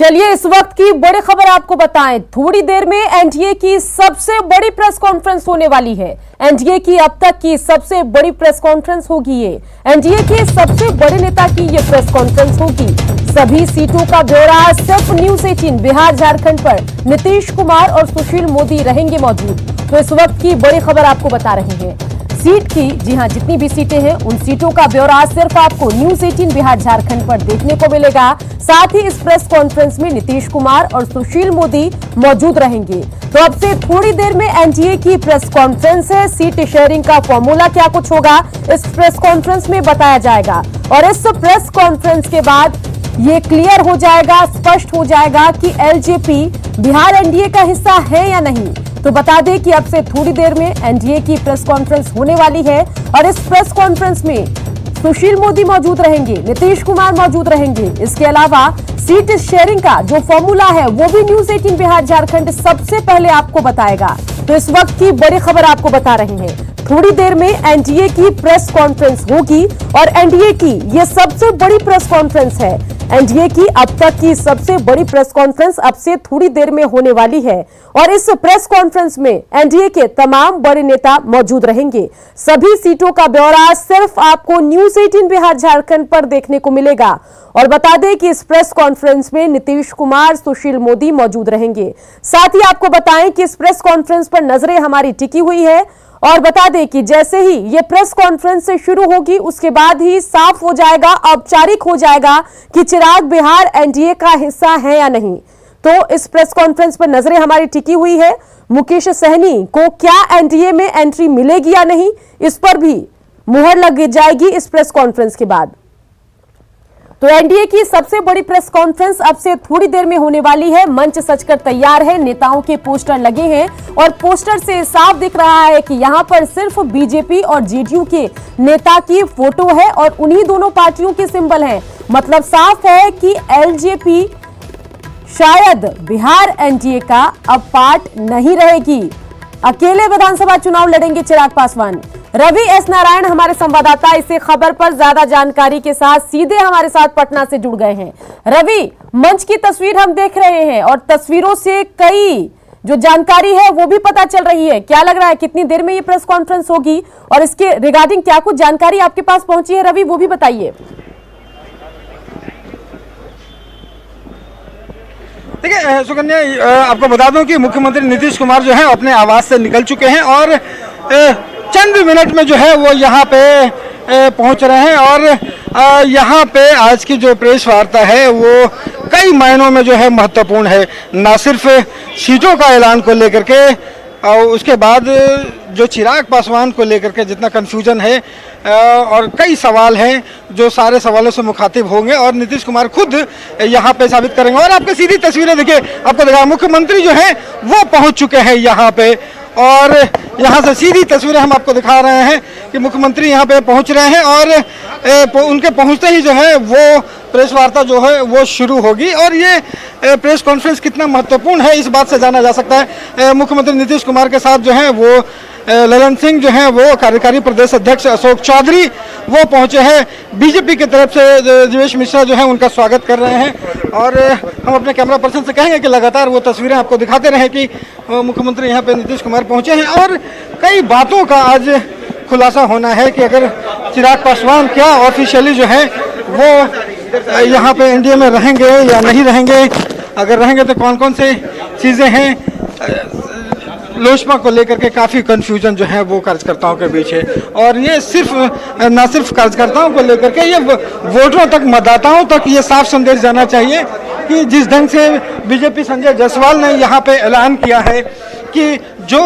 चलिए इस वक्त की बड़ी खबर आपको बताएं। थोड़ी देर में एनडीए की सबसे बड़ी प्रेस कॉन्फ्रेंस होने वाली है। एनडीए की अब तक की सबसे बड़ी प्रेस कॉन्फ्रेंस होगी ये। एनडीए के सबसे बड़े नेता की ये प्रेस कॉन्फ्रेंस होगी। सभी सीटों का ब्यौरा सिर्फ न्यूज 18 बिहार झारखंड पर नीतीश कुमार और सुशील मोदी रहेंगे मौजूद। तो इस वक्त की बड़ी खबर आपको बता रहे हैं सीट की। जी हां, जितनी भी सीटें हैं उन सीटों का ब्यौरा सिर्फ आपको न्यूज 18 बिहार झारखंड पर देखने को मिलेगा। साथ ही इस प्रेस कॉन्फ्रेंस में नीतीश कुमार और सुशील मोदी मौजूद रहेंगे। तो अब से थोड़ी देर में एनडीए की प्रेस कॉन्फ्रेंस है। सीट शेयरिंग का फॉर्मूला क्या कुछ होगा इस प्रेस कॉन्फ्रेंस में बताया जाएगा और इस प्रेस कॉन्फ्रेंस के बाद ये क्लियर हो जाएगा, स्पष्ट हो जाएगा कि एलजेपी बिहार एनडीए का हिस्सा है या नहीं। तो बता दें कि अब से थोड़ी देर में एनडीए की प्रेस कॉन्फ्रेंस होने वाली है और इस प्रेस कॉन्फ्रेंस में सुशील मोदी मौजूद रहेंगे, नीतीश कुमार मौजूद रहेंगे। इसके अलावा सीट शेयरिंग का जो फॉर्मूला है वो भी न्यूज 18 बिहार झारखंड सबसे पहले आपको बताएगा। तो इस वक्त की बड़ी खबर आपको बता रहे हैं। थोड़ी देर में एनडीए की प्रेस कॉन्फ्रेंस होगी और एनडीए की ये सबसे बड़ी प्रेस कॉन्फ्रेंस है। एनडीए की अब तक की सबसे बड़ी प्रेस कॉन्फ्रेंस अब से थोड़ी देर में होने वाली है और इस प्रेस कॉन्फ्रेंस में एनडीए के तमाम बड़े नेता मौजूद रहेंगे। सभी सीटों का ब्यौरा सिर्फ आपको न्यूज 18 बिहार झारखंड पर देखने को मिलेगा। और बता दें कि इस प्रेस कॉन्फ्रेंस में नीतीश कुमार, सुशील मोदी मौजूद रहेंगे। साथ ही आपको बताएं कि इस प्रेस कॉन्फ्रेंस पर नजरें हमारी टिकी हुई है और बता दें कि जैसे ही ये प्रेस कॉन्फ्रेंस से शुरू होगी उसके बाद ही साफ हो जाएगा, औपचारिक हो जाएगा कि चिराग बिहार एनडीए का हिस्सा है या नहीं। तो इस प्रेस कॉन्फ्रेंस पर नजरें हमारी टिकी हुई है। मुकेश सहनी को क्या एनडीए में एंट्री मिलेगी या नहीं, इस पर भी मुहर लग जाएगी इस प्रेस कॉन्फ्रेंस के बाद। तो एनडीए की सबसे बड़ी प्रेस कॉन्फ्रेंस अब से थोड़ी देर में होने वाली है। मंच सजकर तैयार है, नेताओं के पोस्टर लगे हैं और पोस्टर से साफ दिख रहा है कि यहां पर सिर्फ बीजेपी और जेडीयू के नेता की फोटो है और उन्हीं दोनों पार्टियों के सिंबल हैं। मतलब साफ है कि एलजेपी शायद बिहार एनडीए का अब पार्ट नहीं रहेगी। अकेले विधानसभा चुनाव लड़ेंगे चिराग पासवान। रवि एस नारायण हमारे संवाददाता इस खबर पर ज्यादा जानकारी के साथ सीधे हमारे साथ पटना से जुड़ गए हैं। रवि, मंच की तस्वीर हम देख रहे हैं और तस्वीरों से कई जो जानकारी है वो भी पता चल रही है। क्या लग रहा है कितनी देर में ये प्रेस कॉन्फ्रेंस होगी और इसके रिगार्डिंग क्या कुछ जानकारी आपके पास पहुंची है रवि, वो भी बताइए। देखिए सुकन्या, आपको बता दूं कि मुख्यमंत्री नीतीश कुमार जो है अपने आवास से निकल चुके हैं और चंद मिनट में जो है वो यहाँ पे पहुँच रहे हैं और यहाँ पे आज की जो प्रेस वार्ता है वो कई मायनों में जो है महत्वपूर्ण है। ना सिर्फ सीटों का ऐलान को लेकर के और उसके बाद जो चिराग पासवान को लेकर के जितना कन्फ्यूजन है और कई सवाल हैं जो सारे सवालों से मुखातिब होंगे और नीतीश कुमार खुद यहाँ पे साबित करेंगे। और आपको सीधी तस्वीरें देखिए, आपको दिखा मुख्यमंत्री जो हैं वो पहुँच चुके हैं यहाँ पे और यहाँ से सीधी तस्वीरें हम आपको दिखा रहे हैं कि मुख्यमंत्री यहाँ पे पहुँच रहे हैं और उनके पहुँचते ही जो है वो प्रेस वार्ता जो है वो शुरू होगी। और ये प्रेस कॉन्फ्रेंस कितना महत्वपूर्ण है इस बात से जाना जा सकता है। मुख्यमंत्री नीतीश कुमार के साथ जो है वो ललन सिंह जो हैं वो कार्यकारी प्रदेश अध्यक्ष अशोक चौधरी वो पहुंचे हैं। बीजेपी की तरफ से जीवेश मिश्रा जो है उनका स्वागत कर रहे हैं और हम अपने कैमरा पर्सन से कहेंगे कि लगातार वो तस्वीरें आपको दिखाते रहें कि मुख्यमंत्री यहाँ पे नीतीश कुमार पहुंचे हैं। और कई बातों का आज खुलासा होना है कि अगर चिराग पासवान क्या ऑफिशियली जो है वो यहाँ पे एनडीए में रहेंगे या नहीं रहेंगे, अगर रहेंगे तो कौन कौन से चीज़ें हैं। लोजपा को लेकर के काफ़ी कंफ्यूजन जो है वो कार्यकर्ताओं के बीच है और ये सिर्फ न सिर्फ कार्यकर्ताओं को लेकर के, ये वोटरों तक, मतदाताओं तक ये साफ संदेश जाना चाहिए कि जिस ढंग से बीजेपी संजय जायसवाल ने यहाँ पे ऐलान किया है कि जो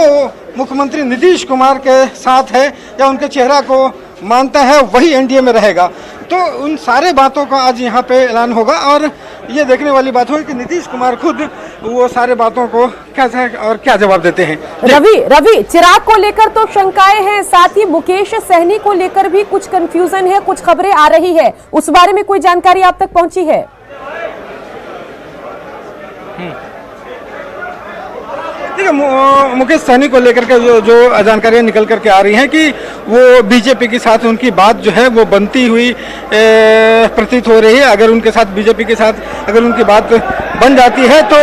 मुख्यमंत्री नीतीश कुमार के साथ है या उनके चेहरा को मानता है वही एनडीए में रहेगा। तो उन सारे बातों का आज यहाँ पे ऐलान होगा और ये देखने वाली बात होगी कि नीतीश कुमार खुद वो सारे बातों को क्या जवाब देते हैं। रवि, चिराग को लेकर तो शंकाएं हैं, साथ ही मुकेश सहनी को लेकर भी कुछ कंफ्यूजन है, कुछ खबरें आ रही है, उस बारे में कोई जानकारी आप तक पहुंची है? देखिए मुकेश सहनी को लेकर के जो जानकारियाँ निकल करके आ रही हैं कि वो बीजेपी के साथ उनकी बात जो है वो बनती हुई प्रतीत हो रही है। अगर उनके साथ बीजेपी के साथ अगर उनकी बात बन जाती है तो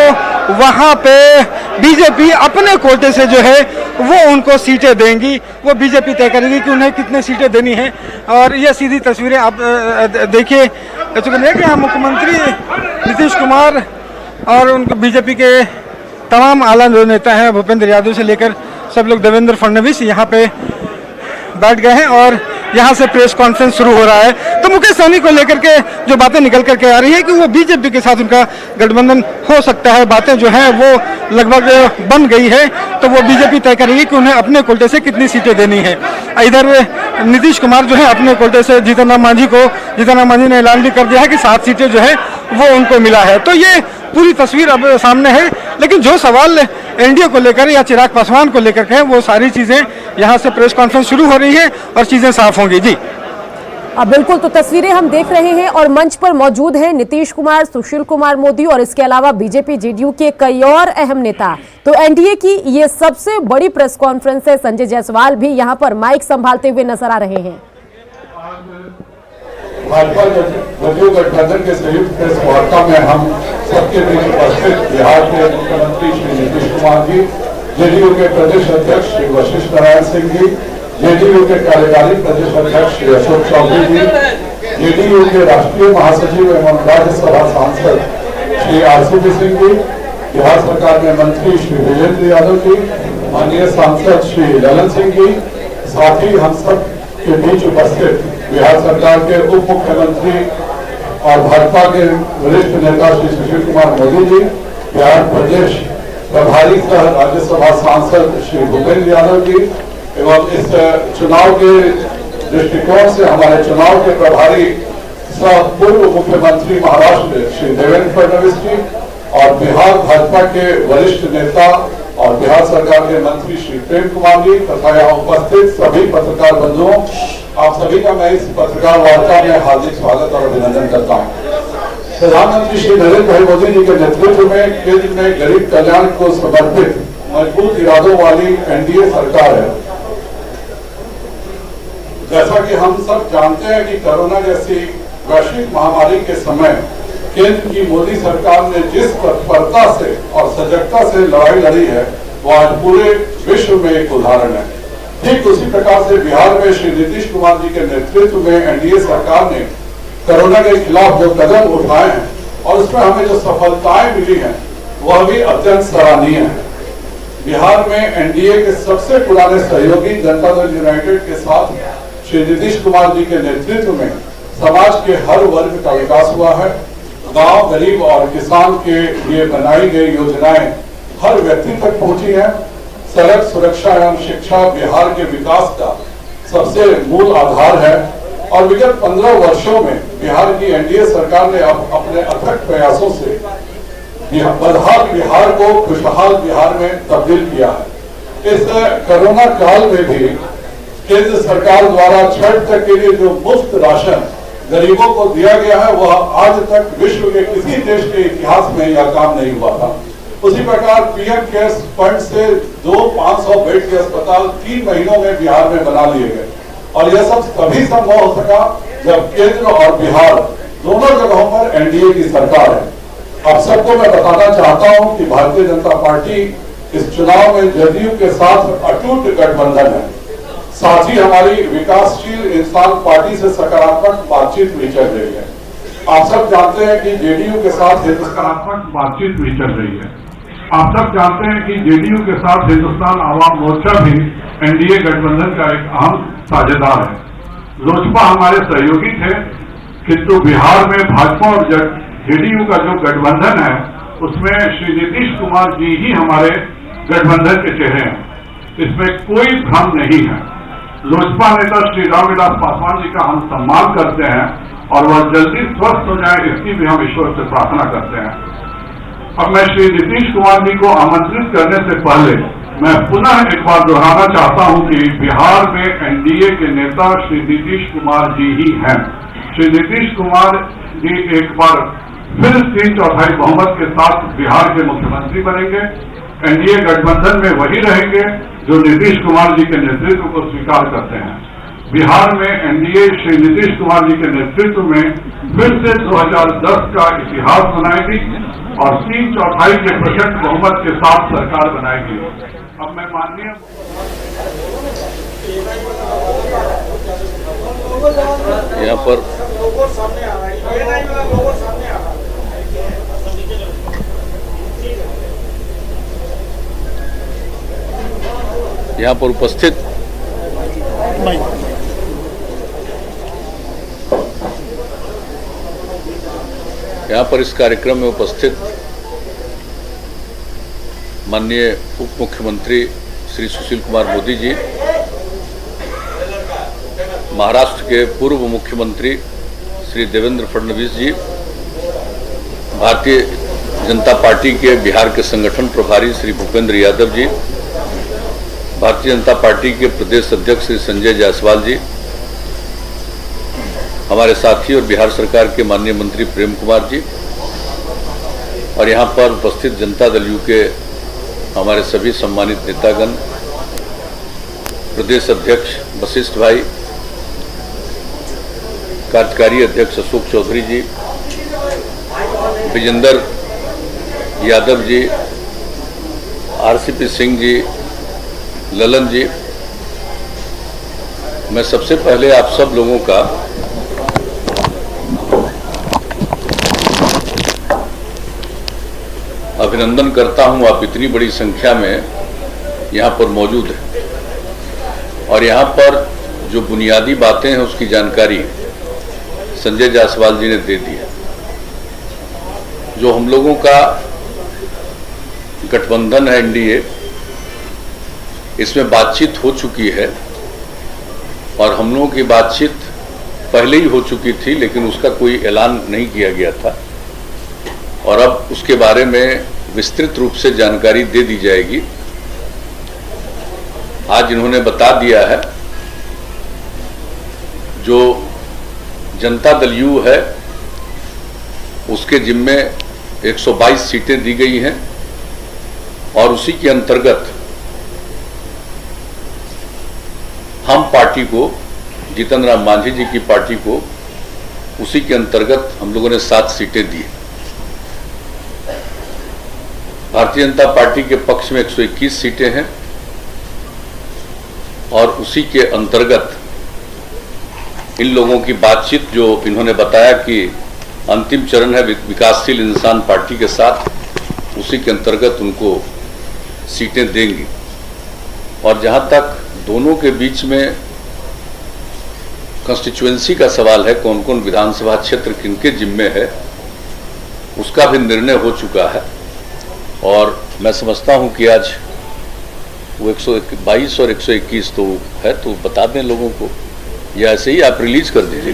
वहाँ पे बीजेपी अपने कोटे से जो है वो उनको सीटें देंगी, वो बीजेपी तय करेगी कि उन्हें कितने सीटें देनी है। और ये सीधी तस्वीरें आप देखिए, कि यहाँ मुख्यमंत्री नीतीश कुमार और उनके बीजेपी के तमाम आला जो नेता हैं, भूपेंद्र यादव से लेकर सब लोग, देवेंद्र फडणवीस यहाँ पे बैठ गए हैं और यहाँ से प्रेस कॉन्फ्रेंस शुरू हो रहा है। तो मुकेश सहनी को लेकर के जो बातें निकल करके आ रही है कि वो बीजेपी के साथ उनका गठबंधन हो सकता है, बातें जो हैं वो लगभग बन गई है, तो वो बीजेपी तय करेगी कि उन्हें अपने कोटे से कितनी सीटें देनी है। इधर नीतीश कुमार जो है अपने कोटे से जीतन राम मांझी ने ऐलान भी कर दिया है कि 7 सीटें जो है वो उनको मिला है। तो ये पूरी तस्वीर अब सामने है, लेकिन जो सवाल एनडीए को लेकर या चिराग पासवान को लेकर के वो सारी चीजें यहाँ से प्रेस कॉन्फ्रेंस शुरू हो रही है और चीजें साफ होंगी। जी बिल्कुल, तो तस्वीरें हम देख रहे हैं और मंच पर मौजूद हैं नीतीश कुमार, सुशील कुमार मोदी और इसके अलावा बीजेपी जेडीयू के कई और अहम नेता। तो एनडीए की ये सबसे बड़ी प्रेस कॉन्फ्रेंस है। संजय जायसवाल भी यहाँ पर माइक संभालते हुए नजर आ रहे हैं। भाजपा जदयू गठबंधन के संयुक्त प्रेस वार्ता में हम सबके बीच उपस्थित बिहार के मुख्यमंत्री श्री नीतीश कुमार जी, जेडीयू के प्रदेश अध्यक्ष श्री वशिष्ठ नारायण सिंह जी, जेडीयू के कार्यकारी प्रदेश अध्यक्ष श्री अशोक चौधरी जी, जेडीयू के राष्ट्रीय महासचिव एवं राज्यसभा सांसद श्री आरसीपी सिंह जी, बिहार सरकार में मंत्री श्री वीरेंद्र यादव जी, माननीय सांसद श्री ललन सिंह जी, साथ ही हम सब के बीच उपस्थित बिहार सरकार के उप मुख्यमंत्री और भाजपा के वरिष्ठ नेता श्री सुशील कुमार मोदी जी, बिहार प्रदेश प्रभारी सह राज्यसभा सांसद श्री भूपेंद्र यादव जी एवं इस चुनाव के दृष्टिकोण से हमारे चुनाव के प्रभारी सह पूर्व मुख्यमंत्री महाराष्ट्र श्री देवेंद्र फडणवीस जी और बिहार भाजपा के वरिष्ठ नेता और बिहार सरकार के मंत्री श्री प्रेम कुमार जी तथा यहाँ उपस्थित सभी पत्रकार बंधुओं, आप सभी का मैं इस पत्रकार वार्ता में हार्दिक स्वागत और अभिनंदन करता हूँ। प्रधानमंत्री श्री नरेंद्र भाई मोदी जी के नेतृत्व में केंद्र में गरीब कल्याण को समर्पित मजबूत इरादों वाली एनडीए सरकार है। जैसा कि हम सब जानते हैं कि कोरोना जैसी वैश्विक महामारी के समय केंद्र की मोदी सरकार ने जिस तत्परता से और सजगता से लड़ाई लड़ी है वो आज पूरे विश्व में एक उदाहरण है। ठीक उसी प्रकार से बिहार में श्री नीतीश कुमार जी के नेतृत्व में एनडीए सरकार ने कोरोना के खिलाफ जो कदम उठाए हैं और उसमें हमें जो सफलताएं मिली हैं वह भी अत्यंत सराहनीय है। बिहार में एनडीए के सबसे पुराने सहयोगी जनता दल यूनाइटेड के साथ श्री नीतीश कुमार जी के नेतृत्व में समाज के हर वर्ग का विकास हुआ है। गांव, गरीब और किसान के लिए बनाई गई योजनाएं हर व्यक्ति तक पहुंची हैं। सड़क सुरक्षा एवं शिक्षा बिहार के विकास का सबसे मूल आधार है और विगत 15 वर्षों में बिहार की एनडीए सरकार ने अपने अथक प्रयासों से बदहाल बिहार को खुशहाल बिहार में तब्दील किया है। इस कोरोना काल में भी केंद्र सरकार द्वारा छठ तक के लिए जो मुफ्त राशन गरीबों को दिया गया है वह आज तक विश्व के किसी देश के इतिहास में यह काम नहीं हुआ था। उसी प्रकार पीएम केयर्स फंड से 500 बेड के अस्पताल 3 महीनों में बिहार में बना लिए गए और यह सब तभी संभव हो सका जब केंद्र और बिहार दोनों जगहों पर एनडीए की सरकार है। आप सबको मैं बताना चाहता हूं कि भारतीय जनता पार्टी इस चुनाव में जदयू के साथ अटूट गठबंधन है। साथ ही हमारी विकासशील इंसान पार्टी से सकारात्मक बातचीत भी चल रही है। आप सब जानते हैं कि जेडीयू के साथ सकारात्मक बातचीत भी चल रही है। आप सब जानते हैं कि जेडीयू के साथ हिंदुस्तान आवाम मोर्चा भी एनडीए गठबंधन का एक अहम साझेदार है। लोजपा हमारे सहयोगी थे, किंतु बिहार में भाजपा और जेडीयू का जो गठबंधन है उसमें श्री नीतीश कुमार जी ही हमारे गठबंधन के चेहरे हैं। इसमें कोई भ्रम नहीं है। लोजपा नेता श्री रामविलास पासवान जी का हम सम्मान करते हैं और वह जल्दी स्वस्थ हो जाए इसकी भी हम ईश्वर से प्रार्थना करते हैं। अब मैं श्री नीतीश कुमार जी को आमंत्रित करने से पहले मैं पुनः एक बार दोहराना चाहता हूं कि बिहार में एनडीए के नेता श्री नीतीश कुमार जी ही हैं। श्री नीतीश कुमार जी एक बार फिर 3/4 बहुमत के साथ बिहार के मुख्यमंत्री बनेंगे। एनडीए गठबंधन में वही रहेंगे जो नीतीश कुमार जी के नेतृत्व को स्वीकार करते हैं। बिहार में एनडीए श्री नीतीश कुमार जी के नेतृत्व में फिर से 2010 का इतिहास बनाएगी और 3/4 के प्रचंड बहुमत के साथ सरकार बनाएगी। अब मैं माननीय यहाँ पर उपस्थित इस कार्यक्रम में उपस्थित माननीय उप मुख्यमंत्री श्री सुशील कुमार मोदी जी, महाराष्ट्र के पूर्व मुख्यमंत्री श्री देवेंद्र फडणवीस जी, भारतीय जनता पार्टी के बिहार के संगठन प्रभारी श्री भूपेंद्र यादव जी, भारतीय जनता पार्टी के प्रदेश अध्यक्ष श्री संजय जायसवाल जी, हमारे साथी और बिहार सरकार के माननीय मंत्री प्रेम कुमार जी, और यहाँ पर उपस्थित जनता दल यू के हमारे सभी सम्मानित नेतागण, प्रदेश अध्यक्ष वशिष्ठ भाई, कार्यकारी अध्यक्ष अशोक चौधरी जी, विजेंद्र यादव जी, आरसीपी सिंह जी, ललन जी, मैं सबसे पहले आप सब लोगों का अभिनंदन करता हूं। आप इतनी बड़ी संख्या में यहां पर मौजूद हैं और यहां पर जो बुनियादी बातें हैं उसकी जानकारी संजय जायसवाल जी ने दे दी है। जो हम लोगों का गठबंधन है एनडीए, इसमें बातचीत हो चुकी है और हम लोगों की बातचीत पहले ही हो चुकी थी, लेकिन उसका कोई ऐलान नहीं किया गया था और अब उसके बारे में विस्तृत रूप से जानकारी दे दी जाएगी। आज इन्होंने बता दिया है, जो जनता दल यू है उसके जिम्मे 122 सीटें दी गई हैं और उसी के अंतर्गत हम पार्टी को, जीतन राम मांझी जी की पार्टी को, उसी के अंतर्गत हम लोगों ने 7 सीटें दी। भारतीय जनता पार्टी के पक्ष में 121 सीटें हैं और उसी के अंतर्गत इन लोगों की बातचीत, जो इन्होंने बताया कि अंतिम चरण है विकासशील इंसान पार्टी के साथ, उसी के अंतर्गत उनको सीटें देंगी। और जहां तक दोनों के बीच में कंस्टिट्यूएंसी का सवाल है, कौन कौन विधानसभा क्षेत्र किनके जिम्मे है, उसका भी निर्णय हो चुका है और मैं समझता हूं कि आज वो 122 और 121 तो है, तो बता दें लोगों को, या ऐसे ही आप रिलीज कर दीजिए,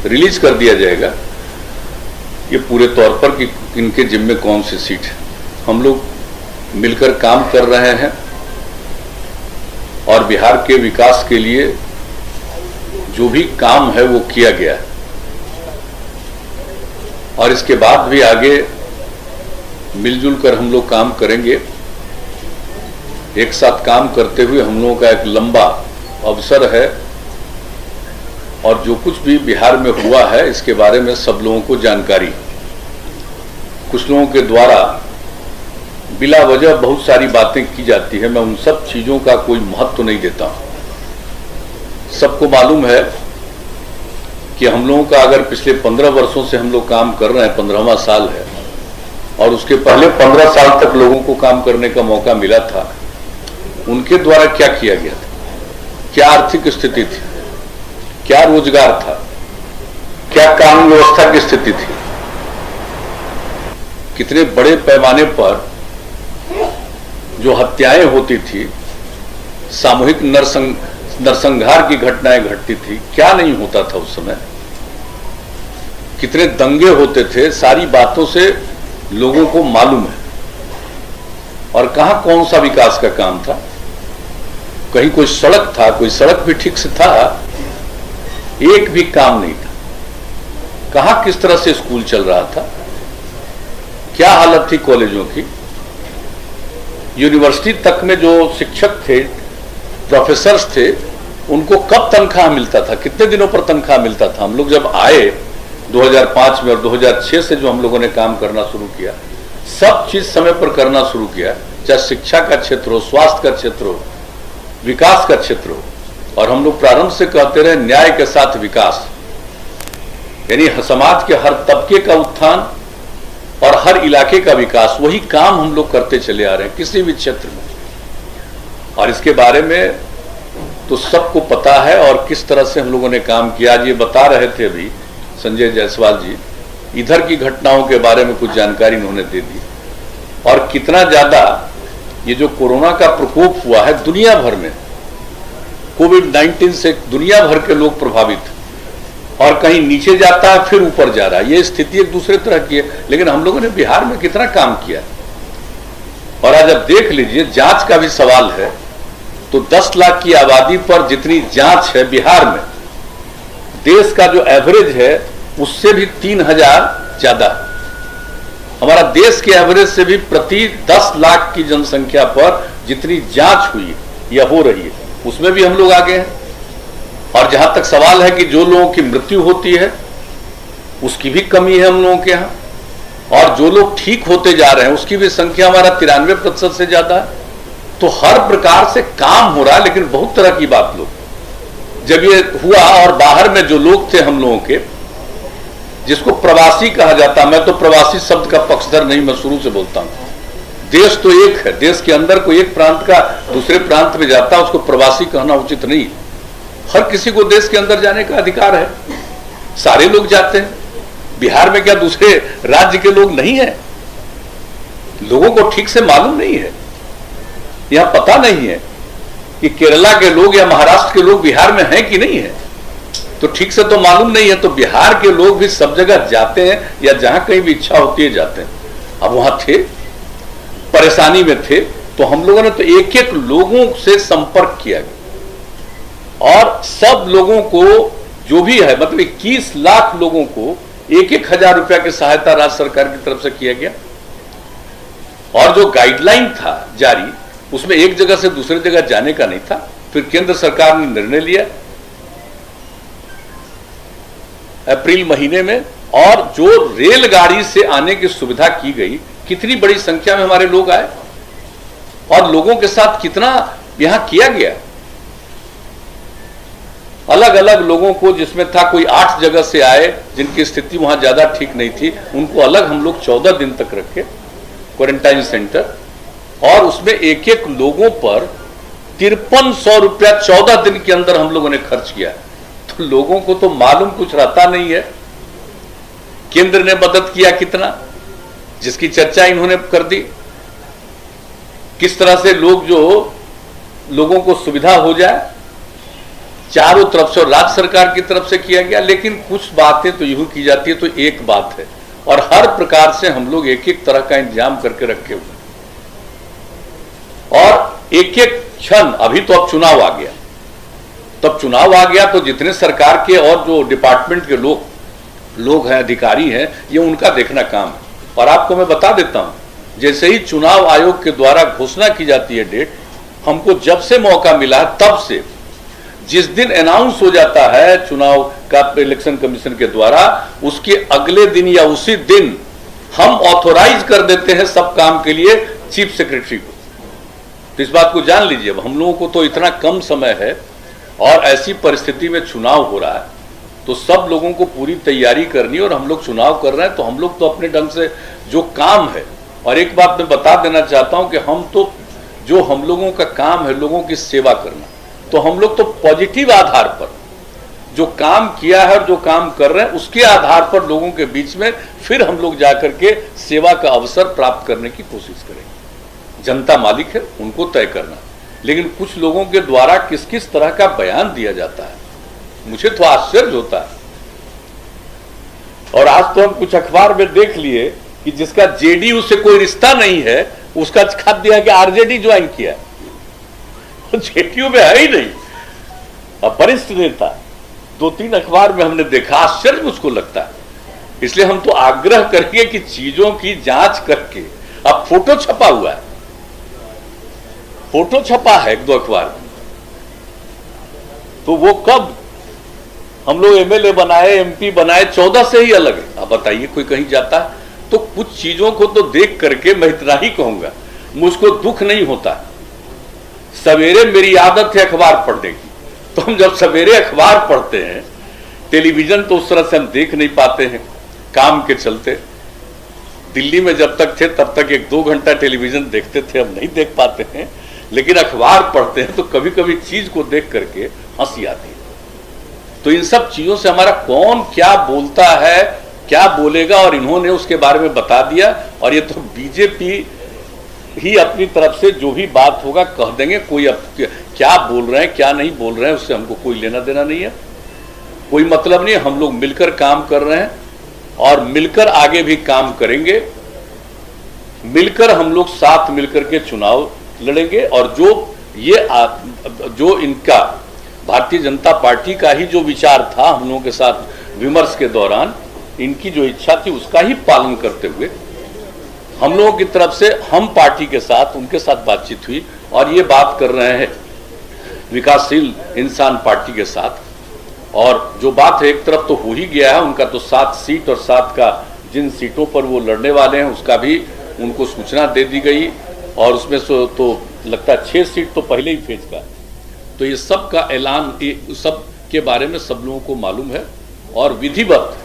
रिलीज कर दिया जाएगा ये पूरे तौर पर कि इनके जिम्मे कौन सी सीट है। हम लोग मिलकर काम कर रहे हैं और बिहार के विकास के लिए जो भी काम है वो किया गया है और इसके बाद भी आगे मिलजुल कर हम लोग काम करेंगे। एक साथ काम करते हुए हम लोगों का एक लंबा अवसर है और जो कुछ भी बिहार में हुआ है इसके बारे में सब लोगों को जानकारी। कुछ लोगों के द्वारा बिला वजह बहुत सारी बातें की जाती है, मैं उन सब चीजों का कोई महत्व नहीं देता हूं। सबको मालूम है कि हम लोगों का अगर पिछले 15 वर्षों से हम लोग काम कर रहे हैं, 15वां साल है, और उसके पहले 15 साल तक लोगों को काम करने का मौका मिला था, उनके द्वारा क्या किया गया था, क्या आर्थिक स्थिति थी, क्या रोजगार था, क्या कानून व्यवस्था की स्थिति थी, कितने बड़े पैमाने पर जो हत्याएं होती थी, सामूहिक नरसंहार की घटनाएं घटती थी, क्या नहीं होता था उस समय, कितने दंगे होते थे, सारी बातों से लोगों को मालूम है। और कहां कौन सा विकास का काम था, कहीं कोई सड़क था, कोई सड़क भी ठीक से था, एक भी काम नहीं था। कहां किस तरह से स्कूल चल रहा था, क्या हालत थी कॉलेजों की, यूनिवर्सिटी तक में जो शिक्षक थे, प्रोफेसर्स थे, उनको कब तनख्वाह मिलता था, कितने दिनों पर तनख्वाह मिलता था। हम लोग जब आए 2005 में और 2006 से जो हम लोगों ने काम करना शुरू किया, सब चीज समय पर करना शुरू किया, चाहे शिक्षा का क्षेत्र हो, स्वास्थ्य का क्षेत्र हो, विकास का क्षेत्र हो। और हम लोग प्रारंभ से कहते रहे न्याय के साथ विकास, यानी समाज के हर तबके का उत्थान और हर इलाके का विकास, वही काम हम लोग करते चले आ रहे हैं किसी भी क्षेत्र में। और इसके बारे में तो सबको पता है और किस तरह से हम लोगों ने काम किया। आज ये बता रहे थे अभी संजय जायसवाल जी, इधर की घटनाओं के बारे में कुछ जानकारी उन्होंने दे दी और कितना ज्यादा ये जो कोरोना का प्रकोप हुआ है दुनिया भर में, कोविड-19 से दुनिया भर के लोग प्रभावित, और कहीं नीचे जाता है फिर ऊपर जा रहा है। ये स्थिति एक दूसरे तरह की है, लेकिन हम लोगों ने बिहार में कितना काम किया। और आज आप देख लीजिए, जांच का भी सवाल है तो 10 लाख की आबादी पर जितनी जांच है बिहार में, देश का जो एवरेज है उससे भी 3000 ज्यादा। हमारा देश के एवरेज से भी प्रति 10 लाख की जनसंख्या पर जितनी जांच हुई या हो रही है, उसमें भी हम लोग आगे हैं। और जहां तक सवाल है कि जो लोगों की मृत्यु होती है उसकी भी कमी है हम लोगों के यहाँ, और जो लोग ठीक होते जा रहे हैं उसकी भी संख्या हमारा 93% से ज्यादा है। तो हर प्रकार से काम हो रहा है, लेकिन बहुत तरह की बात लोग जब ये हुआ, और बाहर में जो लोग थे हम लोगों के, जिसको प्रवासी कहा जाता, मैं तो प्रवासी शब्द का पक्षधर नहीं, मैं शुरू से बोलता हूं। देश तो एक है, देश के अंदर कोई एक प्रांत का दूसरे प्रांत में जाता है उसको प्रवासी कहना उचित नहीं। हर किसी को देश के अंदर जाने का अधिकार है, सारे लोग जाते हैं। बिहार में क्या दूसरे राज्य के लोग नहीं है? लोगों को ठीक से मालूम नहीं है, यहां पता नहीं है कि केरला के लोग या महाराष्ट्र के लोग बिहार में हैं कि नहीं है, तो ठीक से तो मालूम नहीं है। तो बिहार के लोग भी सब जगह जाते हैं, या जहां कहीं भी इच्छा होती है जाते हैं। अब वहां थे, परेशानी में थे, तो हम लोगों ने तो एक एक लोगों से संपर्क किया और सब लोगों को जो भी है, मतलब 21 लाख लोगों को 1,000 रुपया की सहायता राज्य सरकार की तरफ से किया गया। और जो गाइडलाइन था जारी, उसमें एक जगह से दूसरी जगह जाने का नहीं था। फिर केंद्र सरकार ने निर्णय लिया अप्रैल महीने में, और जो रेलगाड़ी से आने की सुविधा की गई, कितनी बड़ी संख्या में हमारे लोग आए और लोगों के साथ कितना यहां किया गया। अलग अलग लोगों को, जिसमें था कोई 8 जगह से आए जिनकी स्थिति वहां ज्यादा ठीक नहीं थी, उनको अलग हम लोग 14 दिन तक रखे क्वारंटाइन सेंटर, और उसमें एक एक लोगों पर 5300 रुपया 14 दिन के अंदर हम लोगों ने खर्च किया। तो लोगों को तो मालूम कुछ रहता नहीं है केंद्र ने मदद किया कितना, जिसकी चर्चा इन्होंने कर दी। किस तरह से लोग, जो लोगों को सुविधा हो जाए चारों तरफ से, और राज्य सरकार की तरफ से किया गया। लेकिन कुछ बातें तो यूं की जाती है तो एक बात है, और हर प्रकार से हम लोग एक एक तरह का इंतजाम करके रखे हुए, और एक एक क्षण, अभी तो अब चुनाव आ गया, तब चुनाव आ गया तो जितने सरकार के और जो डिपार्टमेंट के लोग हैं, अधिकारी हैं, ये उनका देखना काम है। और आपको मैं बता देता हूं, जैसे ही चुनाव आयोग के द्वारा घोषणा की जाती है डेट, हमको जब से मौका मिला तब से, जिस दिन अनाउंस हो जाता है चुनाव का इलेक्शन कमीशन के द्वारा, उसके अगले दिन या उसी दिन हम ऑथोराइज कर देते हैं सब काम के लिए चीफ सेक्रेटरी को। तो इस बात को जान लीजिए, अब हम लोगों को तो इतना कम समय है और ऐसी परिस्थिति में चुनाव हो रहा है, तो सब लोगों को पूरी तैयारी करनी, और हम लोग चुनाव कर रहे हैं तो हम लोग तो अपने ढंग से जो काम है। और एक बात मैं बता देना चाहता हूं कि हम तो, जो हम लोगों का काम है लोगों की सेवा करना, तो हम लोग तो पॉजिटिव आधार पर जो काम किया है और जो काम कर रहे हैं उसके आधार पर लोगों के बीच में फिर हम लोग जाकर के सेवा का अवसर प्राप्त करने की कोशिश करेंगे। जनता मालिक है, उनको तय करना। लेकिन कुछ लोगों के द्वारा किस किस तरह का बयान दिया जाता है, मुझे तो आश्चर्य होता है। और आज तो हम कुछ अखबार में देख लिए कि जिसका जेडीयू से कोई रिश्ता नहीं है, उसका खत दिया कि आरजेडी ज्वाइन किया, जेडीयू में है ही नहीं, वरिष्ठ नेता। 2-3 अखबार में हमने देखा, आश्चर्य मुझको लगता है। इसलिए हम तो आग्रह करेंगे कि चीजों की जांच करके, अब फोटो छपा हुआ है, फोटो छपा है 1-2 अखबार में, तो वो कब हम लोग एमएलए बनाए, एमपी बनाए, 14 से ही अलग है। अब बताइए कोई कहीं जाता है? तो कुछ चीजों को तो देख करके मैं इतना ही कहूंगा, मुझको दुख नहीं होता। सवेरे मेरी आदत है अखबार पढ़ने की, तो हम जब सवेरे अखबार पढ़ते हैं, टेलीविजन तो उस तरह से हम देख नहीं पाते हैं काम के चलते। दिल्ली में जब तक थे तब तक 1-2 घंटा टेलीविजन देखते थे, अब नहीं देख पाते हैं, लेकिन अखबार पढ़ते हैं तो कभी कभी चीज को देख करके हंसी आती है। तो इन सब चीजों से हमारा कौन क्या बोलता है, क्या बोलेगा, और इन्होंने उसके बारे में बता दिया। और ये तो बीजेपी ही अपनी तरफ से जो भी बात होगा कह देंगे। कोई अब क्या बोल रहे हैं क्या नहीं बोल रहे हैं उससे हमको कोई लेना देना नहीं है, कोई मतलब नहीं है। हम लोग मिलकर काम कर रहे हैं और मिलकर आगे भी काम करेंगे। मिलकर हम लोग साथ मिलकर के चुनाव लड़ेंगे। और जो इनका भारतीय जनता पार्टी का ही जो विचार था हम लोगों के साथ विमर्श के दौरान, इनकी जो इच्छा थी उसका ही पालन करते हुए हम लोगों की तरफ से हम पार्टी के साथ उनके साथ बातचीत हुई और ये बात कर रहे हैं विकासशील इंसान पार्टी के साथ। और जो बात है एक तरफ तो हो ही गया है, उनका तो 7 सीट और 7 का जिन सीटों पर वो लड़ने वाले हैं उसका भी उनको सूचना दे दी गई। और उसमें तो लगता है 6 सीट तो पहले ही फेंच का। तो ये सब का ऐलान, ये सब के बारे में सब लोगों को मालूम है। और विधिवत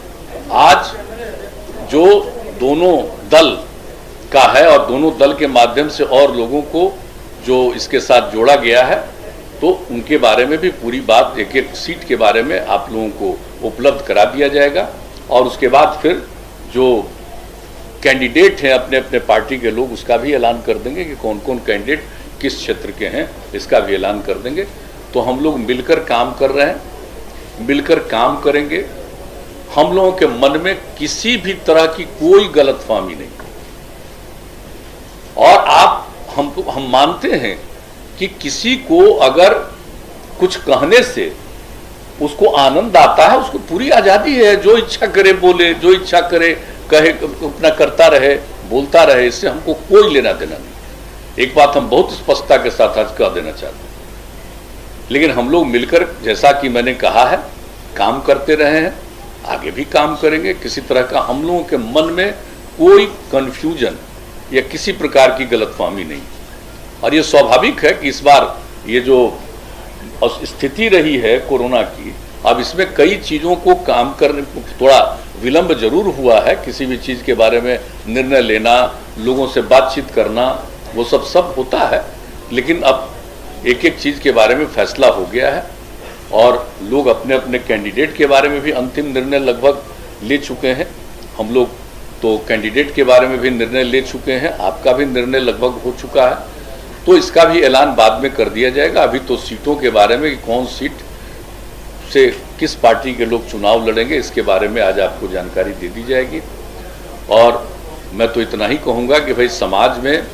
आज जो दोनों दल का है और दोनों दल के माध्यम से और लोगों को जो इसके साथ जोड़ा गया है, तो उनके बारे में भी पूरी बात, एक एक सीट के बारे में आप लोगों को उपलब्ध करा दिया जाएगा। और उसके बाद फिर जो कैंडिडेट हैं अपने अपने पार्टी के लोग, उसका भी ऐलान कर देंगे कि कौन कौन कैंडिडेट किस क्षेत्र के हैं, इसका भी ऐलान कर देंगे। तो हम लोग मिलकर काम कर रहे हैं, मिलकर काम करेंगे। हम लोगों के मन में किसी भी तरह की कोई गलतफहमी नहीं। और हम मानते हैं कि किसी को अगर कुछ कहने से उसको आनंद आता है, उसको पूरी आजादी है, जो इच्छा करे बोले, जो इच्छा करे कहे, अपना करता रहे, बोलता रहे, इससे हमको कोई लेना देना नहीं। एक बात हम बहुत स्पष्टता के साथ आज कह देना चाहते हैं। लेकिन हम लोग मिलकर, जैसा कि मैंने कहा है, काम करते रहे हैं, आगे भी काम करेंगे। किसी तरह का हम लोगों के मन में कोई कंफ्यूजन या किसी प्रकार की गलतफहमी नहीं। और ये स्वाभाविक है कि इस बार ये जो स्थिति रही है कोरोना की, अब इसमें कई चीज़ों को काम करने थोड़ा विलंब जरूर हुआ है। किसी भी चीज़ के बारे में निर्णय लेना, लोगों से बातचीत करना, वो सब होता है। लेकिन अब एक एक चीज़ के बारे में फैसला हो गया है और लोग अपने अपने कैंडिडेट के बारे में भी अंतिम निर्णय लगभग ले चुके हैं। हम लोग तो कैंडिडेट के बारे में भी निर्णय ले चुके हैं, आपका भी निर्णय लगभग हो चुका है। तो इसका भी ऐलान बाद में कर दिया जाएगा। अभी तो सीटों के बारे में कि कौन सीट से किस पार्टी के लोग चुनाव लड़ेंगे, इसके बारे में आज आपको जानकारी दे दी जाएगी। और मैं तो इतना ही कहूँगा कि भाई समाज में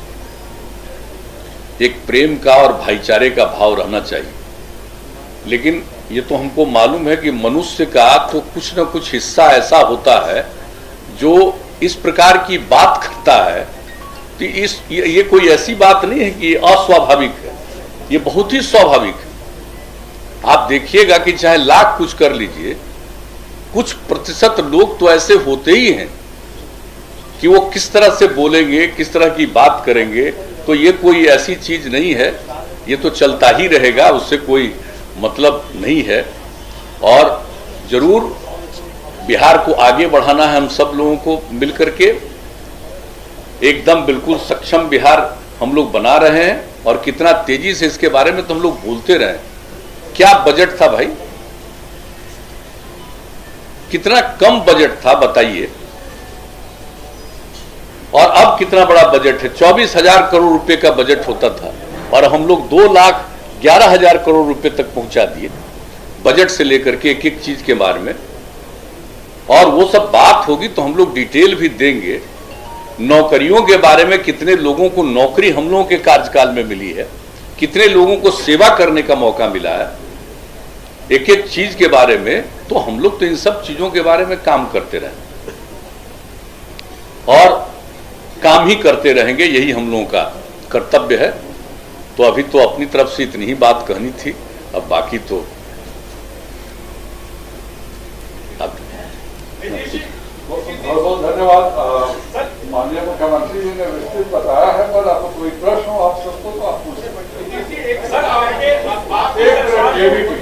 एक प्रेम का और भाईचारे का भाव रहना चाहिए। लेकिन ये तो हमको मालूम है कि मनुष्य का तो कुछ न कुछ हिस्सा ऐसा होता है जो इस प्रकार की बात करता है कि ये कोई ऐसी बात नहीं है कि अस्वाभाविक है, ये बहुत ही स्वाभाविक है। आप देखिएगा कि चाहे लाख कुछ कर लीजिए, कुछ प्रतिशत लोग तो ऐसे होते ही हैं कि वो किस तरह से बोलेंगे, किस तरह की बात करेंगे। तो ये कोई ऐसी चीज नहीं है, ये तो चलता ही रहेगा, उससे कोई मतलब नहीं है। और जरूर बिहार को आगे बढ़ाना है हम सब लोगों को मिलकर के। एकदम बिल्कुल सक्षम बिहार हम लोग बना रहे हैं। और कितना तेजी से इसके बारे में तो हम लोग बोलते रहे। क्या बजट था भाई, कितना कम बजट था बताइए, और अब कितना बड़ा बजट है। 24,000 करोड़ रुपए का बजट होता था और हम लोग 2,11,000 करोड़ रुपए तक पहुंचा दिए बजट से लेकर के एक एक चीज के बारे में। और वो सब बात होगी तो हम लोग डिटेल भी देंगे। नौकरियों के बारे में, कितने लोगों को नौकरी हम लोगों के कार्यकाल में मिली है, कितने लोगों को सेवा करने का मौका मिला है, एक एक चीज के बारे में। तो हम लोग तो इन सब चीजों के बारे में काम करते रहे और काम ही करते रहेंगे, यही हम लोगों का कर्तव्य है। तो अभी तो अपनी तरफ से इतनी ही बात कहनी थी, अब बाकी तो बहुत बहुत धन्यवाद। माननीय मुख्यमंत्री जी ने विस्तृत बताया है, पर आपको कोई प्रश्न हो आप सबको तो आप पूछ सकते हैं। सर आगे एबीपी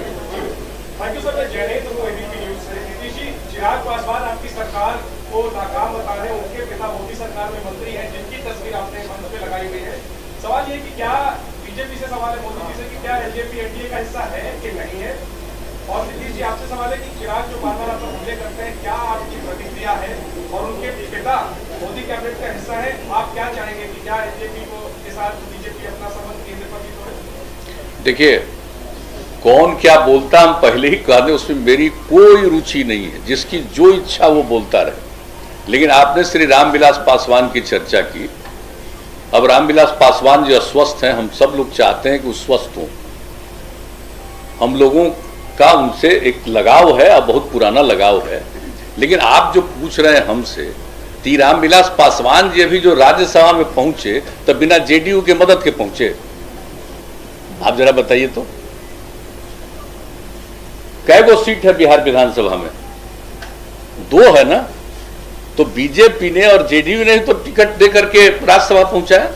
थैंक यू सर, मैं जयनेन्द्र हूँ एबीपी न्यूज से। नीतीश जी, चिराग पासवान आपकी सरकार को नाकाम बता रहे हैं, उनके पिता मोदी सरकार में मंत्री हैं, जिनकी तस्वीर आपने मंच पे लगाई हुई है। सवाल ये कि क्या बीजेपी से सवाल है मोदी जी से कि क्या एलजेपी एनडीए का हिस्सा है कि नहीं है, और नीतीश जी आपसे सवाल है कि चिराग जो बार बार आप पर हमले करते हैं, क्या आपकी प्रतिक्रिया है, और उनके पिता मोदी कैबिनेट का हिस्सा है, आप क्या चाहेंगे कि क्या एलजेपी को के साथ बीजेपी अपना संबंध केंद्र पर भी तोड़े? देखिए, कौन क्या बोलता हम पहले ही कह दें, उसमें मेरी कोई रुचि नहीं है। जिसकी जो इच्छा वो बोलता रहे। लेकिन आपने श्री रामविलास पासवान की चर्चा की। अब रामविलास पासवान जो अस्वस्थ हैं, हम सब लोग चाहते हैं कि वो स्वस्थ हों। हम लोगों का उनसे एक लगाव है, अब बहुत पुराना लगाव है। लेकिन आप जो पूछ रहे हैं हमसे, ती रामविलास पासवान जी अभी जो राज्यसभा में पहुंचे तब बिना जेडीयू के मदद के पहुंचे। आप जरा बताइए तो, कै गो सीट है बिहार विधानसभा में? 2 है ना। तो बीजेपी ने और जेडीयू ने तो टिकट दे करके राज्यसभा पहुंचाया।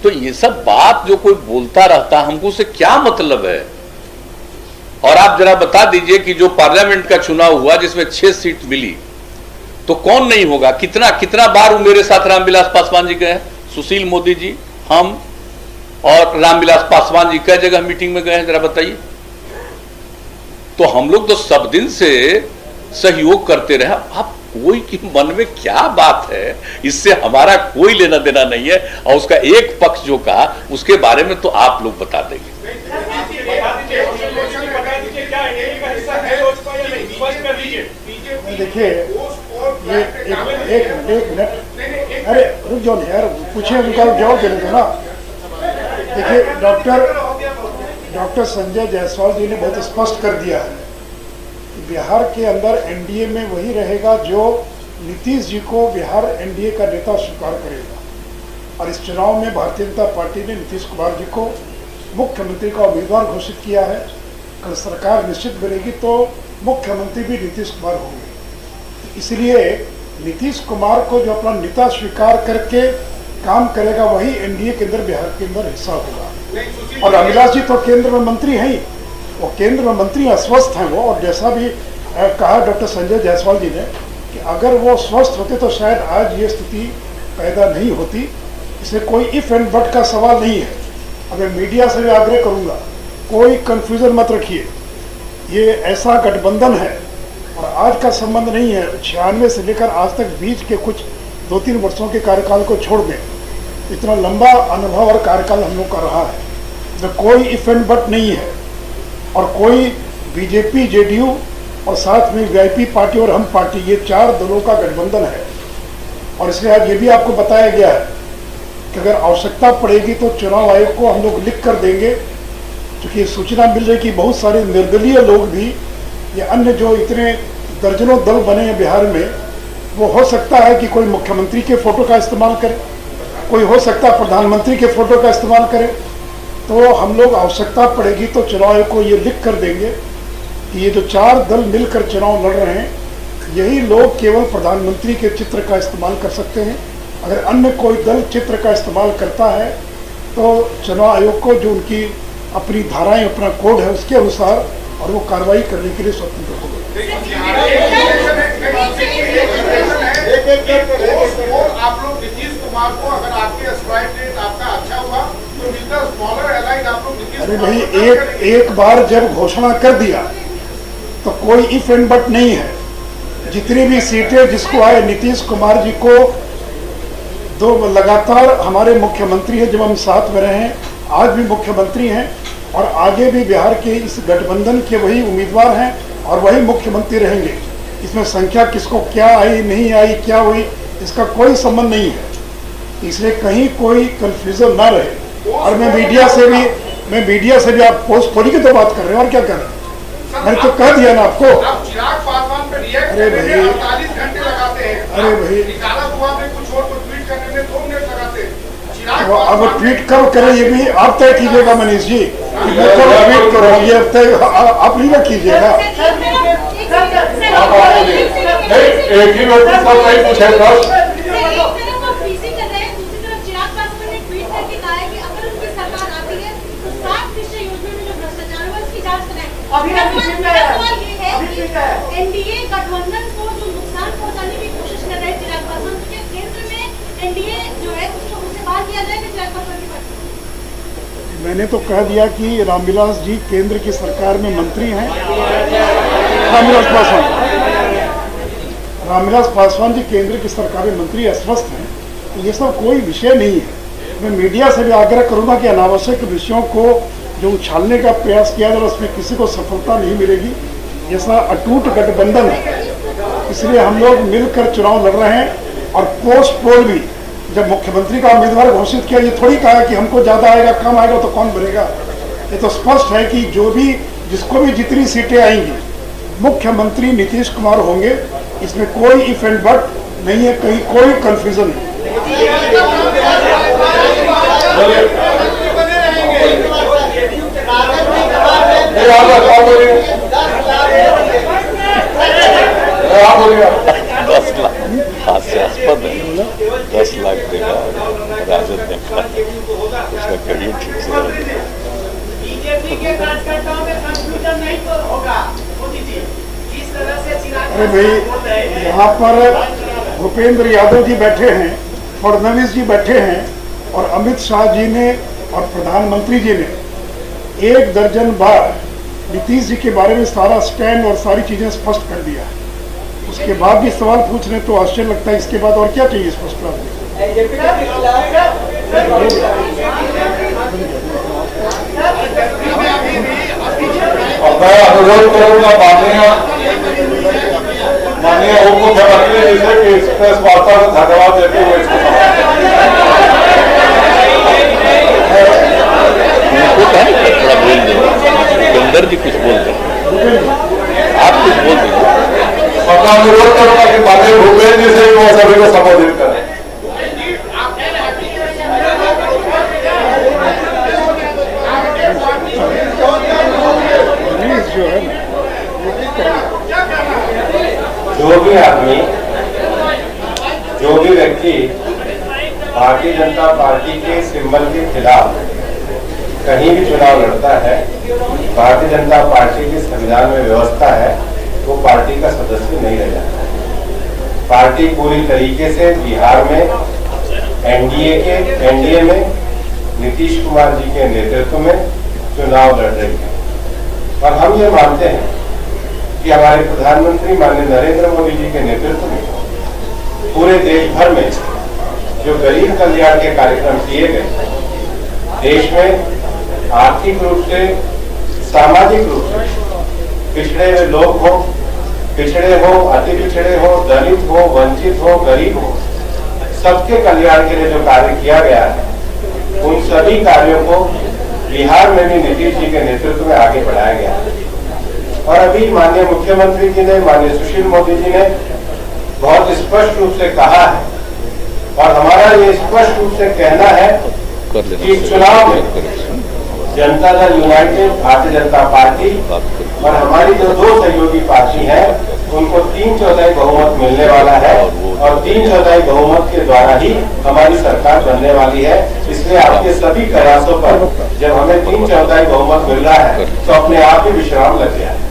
तो ये सब बात जो कोई बोलता रहता, हमको उससे क्या मतलब है? और आप जरा बता दीजिए कि जो पार्लियामेंट का चुनाव हुआ जिसमें 6 सीट मिली, तो कौन नहीं होगा? कितना कितना बार वो मेरे साथ रामविलास पासवान जी गए? सुशील मोदी जी, हम और रामविलास पासवान जी कई जगह मीटिंग में गए हैं, जरा बताइए। तो हम लोग तो सब दिन से सहयोग करते रहे। आप कोई की मन में क्या बात है, इससे हमारा कोई लेना देना नहीं है। और उसका एक पक्ष जो कहा उसके बारे में तो आप लोग बता देंगे। देखिए, ये एक मिनट, अरे रुक जाओ यार, पूछे उनका जवाब देने दो ना। देखिए, डॉक्टर संजय जायसवाल जी ने बहुत स्पष्ट कर दिया है कि बिहार के अंदर एनडीए में वही रहेगा जो नीतीश जी को बिहार एनडीए का नेता स्वीकार करेगा। और इस चुनाव में भारतीय जनता पार्टी ने नीतीश कुमार जी को मुख्यमंत्री का उम्मीदवार घोषित किया है। कल सरकार निश्चित बनेगी तो मुख्यमंत्री भी नीतीश कुमार होंगे। इसलिए नीतीश कुमार को जो अपना नेता स्वीकार करके काम करेगा वही एनडीए के अंदर बिहार के अंदर हिस्सा होगा। और रामविलास जी तो केंद्र में मंत्री हैं ही, वो केंद्र में मंत्री अस्वस्थ हैं वो। और जैसा भी कहा डॉक्टर संजय जायसवाल जी ने कि अगर वो स्वस्थ होते तो शायद आज ये स्थिति पैदा नहीं होती। इसमें कोई इफ एंड बट का सवाल नहीं है। अब मैं मीडिया से भी आग्रह करूँगा, कोई कन्फ्यूज़न मत रखिए। ये ऐसा गठबंधन है और आज का संबंध नहीं है। 96 से लेकर आज तक बीच के कुछ 2-3 वर्षों के कार्यकाल को छोड़ दें, इतना लंबा अनुभव और कार्यकाल हम लोग का रहा है। तो कोई इफ एंड बट नहीं है। और कोई बीजेपी, जेडीयू और साथ में वीआईपी पार्टी और हम पार्टी, ये 4 दलों का गठबंधन है। और इसलिए आज ये भी आपको बताया गया है कि अगर आवश्यकता पड़ेगी तो चुनाव आयोग को हम लोग लिख कर देंगे। क्योंकि सूचना मिल रही कि बहुत सारे निर्दलीय लोग भी, या अन्य जो इतने दर्जनों दल बने हैं बिहार में, वो हो सकता है कि कोई मुख्यमंत्री के फोटो का इस्तेमाल करे, कोई हो सकता है प्रधानमंत्री के फोटो का इस्तेमाल करे। तो हम लोग आवश्यकता पड़ेगी तो चुनाव आयोग को ये लिख कर देंगे कि ये जो 4 दल मिलकर चुनाव लड़ रहे हैं, यही लोग केवल प्रधानमंत्री के चित्र का इस्तेमाल कर सकते हैं। अगर अन्य कोई दल चित्र का इस्तेमाल करता है तो चुनाव आयोग को जो उनकी अपनी धाराएं, अपना कोड है उसके अनुसार और वो कार्रवाई करने के लिए स्वतंत्र होगा। आप लोग नीतीश कुमार को, अगर आपके स्ट्राइक रेट आपका अच्छा हुआ तो स्मॉलर एलाइड आप लोग नीतीश। अरे भाई, एक बार जब घोषणा कर दिया तो कोई इफ एंड बट नहीं है। जितनी भी सीटें जिसको आए, नीतीश कुमार जी को 2 लगातार हमारे मुख्यमंत्री हैं, जब हम साथ में रहे हैं, आज भी मुख्यमंत्री हैं और आगे भी बिहार के इस गठबंधन के वही उम्मीदवार हैं और वही मुख्यमंत्री रहेंगे। इसमें संख्या किसको क्या आई, नहीं आई, क्या हुई, इसका कोई संबंध नहीं है। इसलिए कहीं कोई कंफ्यूजन ना रहे। और मैं मीडिया से भी आप पोस्टपोनी की तो बात कर रहे हैं, और क्या कर रहे हैं? मैंने तो कह दिया ना आपको। चिराग पासवान पे रिएक्ट अरे भाई, 48 घंटे लगाते हैं। अरे भाई, निकाला हुआ में कुछ और को ट्वीट करने में 2 मिनट लगाते हैं। अब ट्वीट कब करें ये भी आप तय कीजिएगा मनीष जी, कि मैं कब ट्वीट करूँ, ये तय आप नहीं ना कीजिएगा। एक ही व्यक्ति सब नहीं पूछे प्रश्न। एनडीए गठबंधन को जो नुकसान पहुंचाने की कोशिश कर रहे हैं चिराग पासवान, के केंद्र में एनडीए जो है उससे बाहर किया जाएगा चिराग पासवान की बात। मैंने तो कह दिया कि रामविलास जी केंद्र की सरकार में मंत्री हैं। रामविलास पासवान जी केंद्र की सरकार में मंत्री अस्वस्थ हैं, तो ये सब कोई विषय नहीं है। मैं मीडिया से भी आग्रह करूंगा कि अनावश्यक विषयों को जो उछालने का प्रयास किया जाए उसमें किसी को सफलता नहीं मिलेगी। जैसा अटूट गठबंधन है, इसलिए हम लोग मिलकर चुनाव लड़ रहे हैं। और पोस्ट पोल भी जब मुख्यमंत्री का उम्मीदवार घोषित किया, ये थोड़ी कहा कि हमको ज्यादा आएगा कम आएगा तो कौन बनेगा। ये तो स्पष्ट है कि जो भी जिसको भी जितनी सीटें आएंगी मुख्यमंत्री नीतीश कुमार होंगे, इसमें कोई इफ एंड बट नहीं है, कहीं कोई कंफ्यूजन नहीं। हास्यास्पद है, 10 लाख देगा राजद ने, उसका करियर ठीक से बीजेपी के कार्यकर्ताओं में कंफ्यूजन नहीं तो होगा मोदी जी, इस तरह से चिराग। अरे भाई, यहाँ पर भूपेंद्र यादव जी बैठे हैं, फडणवीस जी बैठे हैं, और अमित शाह जी ने और प्रधानमंत्री जी ने 1 दर्जन बार नीतीश जी के बारे में सारा स्टैंड और सारी चीजें स्पष्ट कर दिया है। उसके बाद भी सवाल पूछ रहे तो आश्चर्य लगता है। इसके बाद और क्या चाहिए स्पष्टता? मैं अनुरोध करूंगा माननीय उप मुख्यमंत्री जी से कि इस प्रेस वार्ता को धन्यवाद देते हुए इसको थोड़ा बोल दें, सुंदर जी कुछ बोल दें, आप कुछ बोल दें। और मैं अनुरोध करूंगा कि माननीय भूपेंद्र जी से वो सभी को संबोधित करें। जो भी आदमी, जो भी व्यक्ति भारतीय जनता पार्टी के सिंबल के खिलाफ कहीं भी चुनाव लड़ता है, भारतीय जनता पार्टी की संविधान में व्यवस्था है, वो पार्टी का सदस्य नहीं रह जाता। पार्टी पूरी तरीके से बिहार में एनडीए में नीतीश कुमार जी के नेतृत्व में चुनाव लड़ रही है। और हम ये मानते हैं कि हमारे प्रधानमंत्री माननीय नरेंद्र मोदी जी के नेतृत्व में पूरे देश भर में जो गरीब कल्याण के कार्यक्रम किए गए, देश में आर्थिक रूप से, सामाजिक रूप से पिछड़े हुए लोग हो, पिछड़े हो, अति पिछड़े हो, दलित हो, वंचित हो, गरीब हो, सबके कल्याण के लिए जो कार्य किया गया है, उन सभी कार्यों को बिहार में भी नीतीश जी के नेतृत्व में आगे बढ़ाया गया है। और अभी माननीय मुख्यमंत्री जी ने, माननीय सुशील मोदी जी ने बहुत स्पष्ट रूप से कहा है, और हमारा ये स्पष्ट रूप से कहना है कि चुनाव में जनता दल यूनाइटेड, भारतीय जनता पार्टी और हमारी जो 2 सहयोगी पार्टी हैं, उनको 3/4 बहुमत मिलने वाला है, और 3/4 बहुमत के द्वारा ही हमारी सरकार बनने वाली है। इसलिए आपके सभी प्रयासों पर जब हमें 3/4 बहुमत मिल रहा है तो अपने आप ही विश्राम लग गया है।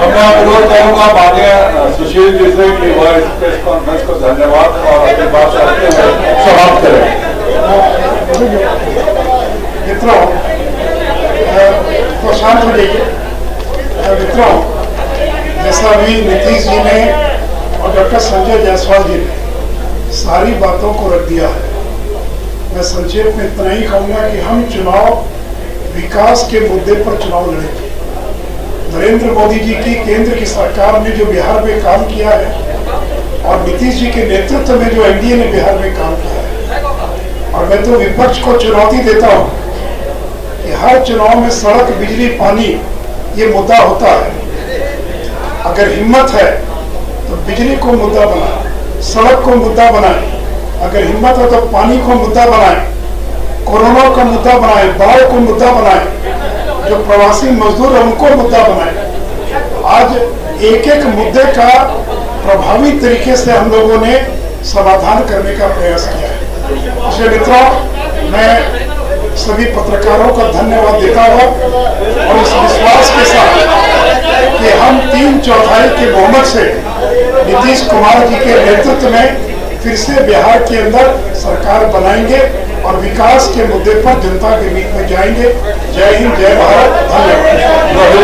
मैं अनुरोध करूंगा माननीय सुशील जी से कि वह इस प्रेस कॉन्फ्रेंस को धन्यवाद और अपनी बात करते हुए समाप्त करें। मित्रों, तो शांत हो जाइए। मित्रों, जैसा भी नीतीश जी ने और डॉक्टर संजय जायसवाल जी ने सारी बातों को रख दिया है, मैं संक्षेप में इतना ही कहूंगा कि हम चुनाव विकास के मुद्दे पर चुनाव लड़ेंगे। नरेंद्र मोदी जी की केंद्र की सरकार ने जो बिहार में काम किया है और नीतीश जी के नेतृत्व में जो एनडीए ने बिहार में काम किया है, और मैं तो विपक्ष को चुनौती देता हूं कि हर चुनाव में सड़क, बिजली, पानी ये मुद्दा होता है। अगर हिम्मत है तो बिजली को मुद्दा बनाए, सड़क को मुद्दा बनाए, अगर हिम्मत है तो पानी को मुद्दा बनाए, कोरोना का मुद्दा बनाए, बाढ़ को मुद्दा बनाए, जो प्रवासी मजदूर है उनको मुद्दा बनाए। आज एक एक मुद्दे का प्रभावी तरीके से हम लोगों ने समाधान करने का प्रयास किया है। इसलिए मित्रों, मैं सभी पत्रकारों का धन्यवाद देता हूं और इस विश्वास के साथ कि हम 3/4 के बहुमत से नीतीश कुमार जी के नेतृत्व में फिर से बिहार के अंदर सरकार बनाएंगे और विकास के मुद्दे पर जनता के बीच में जाएंगे। जय हिंद, जय भारत, धन्यवाद।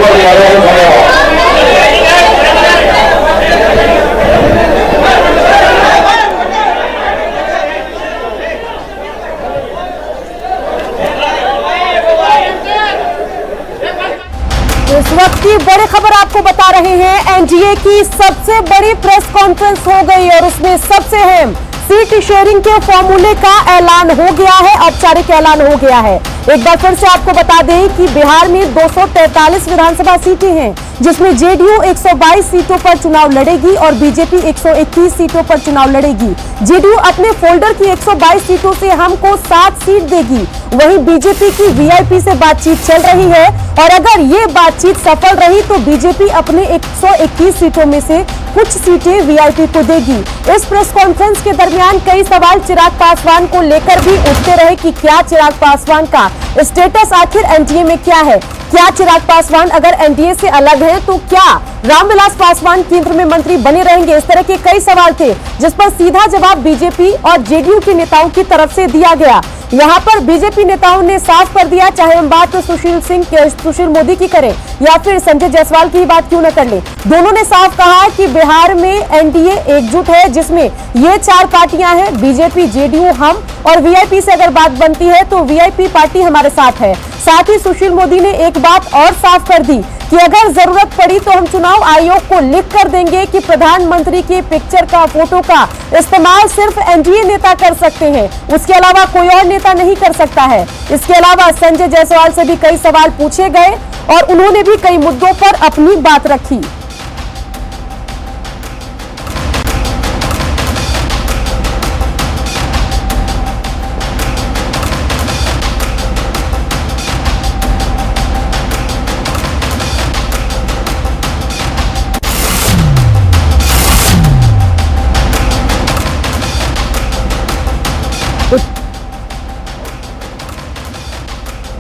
इस वक्त की बड़ी खबर आपको बता रहे हैं, एनडीए की सबसे बड़ी प्रेस कॉन्फ्रेंस हो गई और उसमें सबसे अहम सीट शेयरिंग के फॉर्मूले का ऐलान हो गया है, औपचारिक ऐलान हो गया है। एक बार फिर से आपको बता दें कि बिहार में 243 विधानसभा सीटें हैं, जिसमें जेडीयू 122 सीटों पर चुनाव लड़ेगी और बीजेपी 121 सीटों पर चुनाव लड़ेगी। जेडीयू अपने फोल्डर की 122 सीटों से हमको 7 सीट देगी, वहीं बीजेपी की वीआईपी से बातचीत चल रही है और अगर ये बातचीत सफल रही तो बीजेपी अपने 121 सीटों में से कुछ सीटें वीआईपी को देगी। इस प्रेस कॉन्फ्रेंस के दरमियान कई सवाल चिराग पासवान को लेकर भी उठते रहे कि क्या चिराग पासवान का स्टेटस आखिर एनडीए में क्या है, क्या चिराग पासवान अगर एनडीए से अलग है तो क्या रामविलास पासवान केंद्र में मंत्री बने रहेंगे। इस तरह के कई सवाल थे जिस पर सीधा जवाब बीजेपी और जेडीयू के नेताओं की तरफ से दिया गया। यहाँ पर बीजेपी नेताओं ने साफ कर दिया, चाहे हम बात सुशील मोदी की करें या फिर संजय जायसवाल की बात क्यों न कर ले, दोनों ने साफ कहा कि बिहार में एनडीए एकजुट है, जिसमें ये 4 पार्टियां हैं, बीजेपी, जेडीयू, हम और वीआईपी से अगर बात बनती है तो वीआईपी पार्टी हमारे साथ है। साथ ही सुशील मोदी ने एक बात और साफ कर दी कि अगर जरूरत पड़ी तो हम चुनाव आयोग को लिख कर देंगे कि प्रधानमंत्री के पिक्चर का, फोटो का इस्तेमाल सिर्फ एनडीए नेता कर सकते हैं, उसके अलावा कोई और नेता नहीं कर सकता है। इसके अलावा संजय जायसवाल से भी कई सवाल पूछे गए और उन्होंने भी कई मुद्दों पर अपनी बात रखी।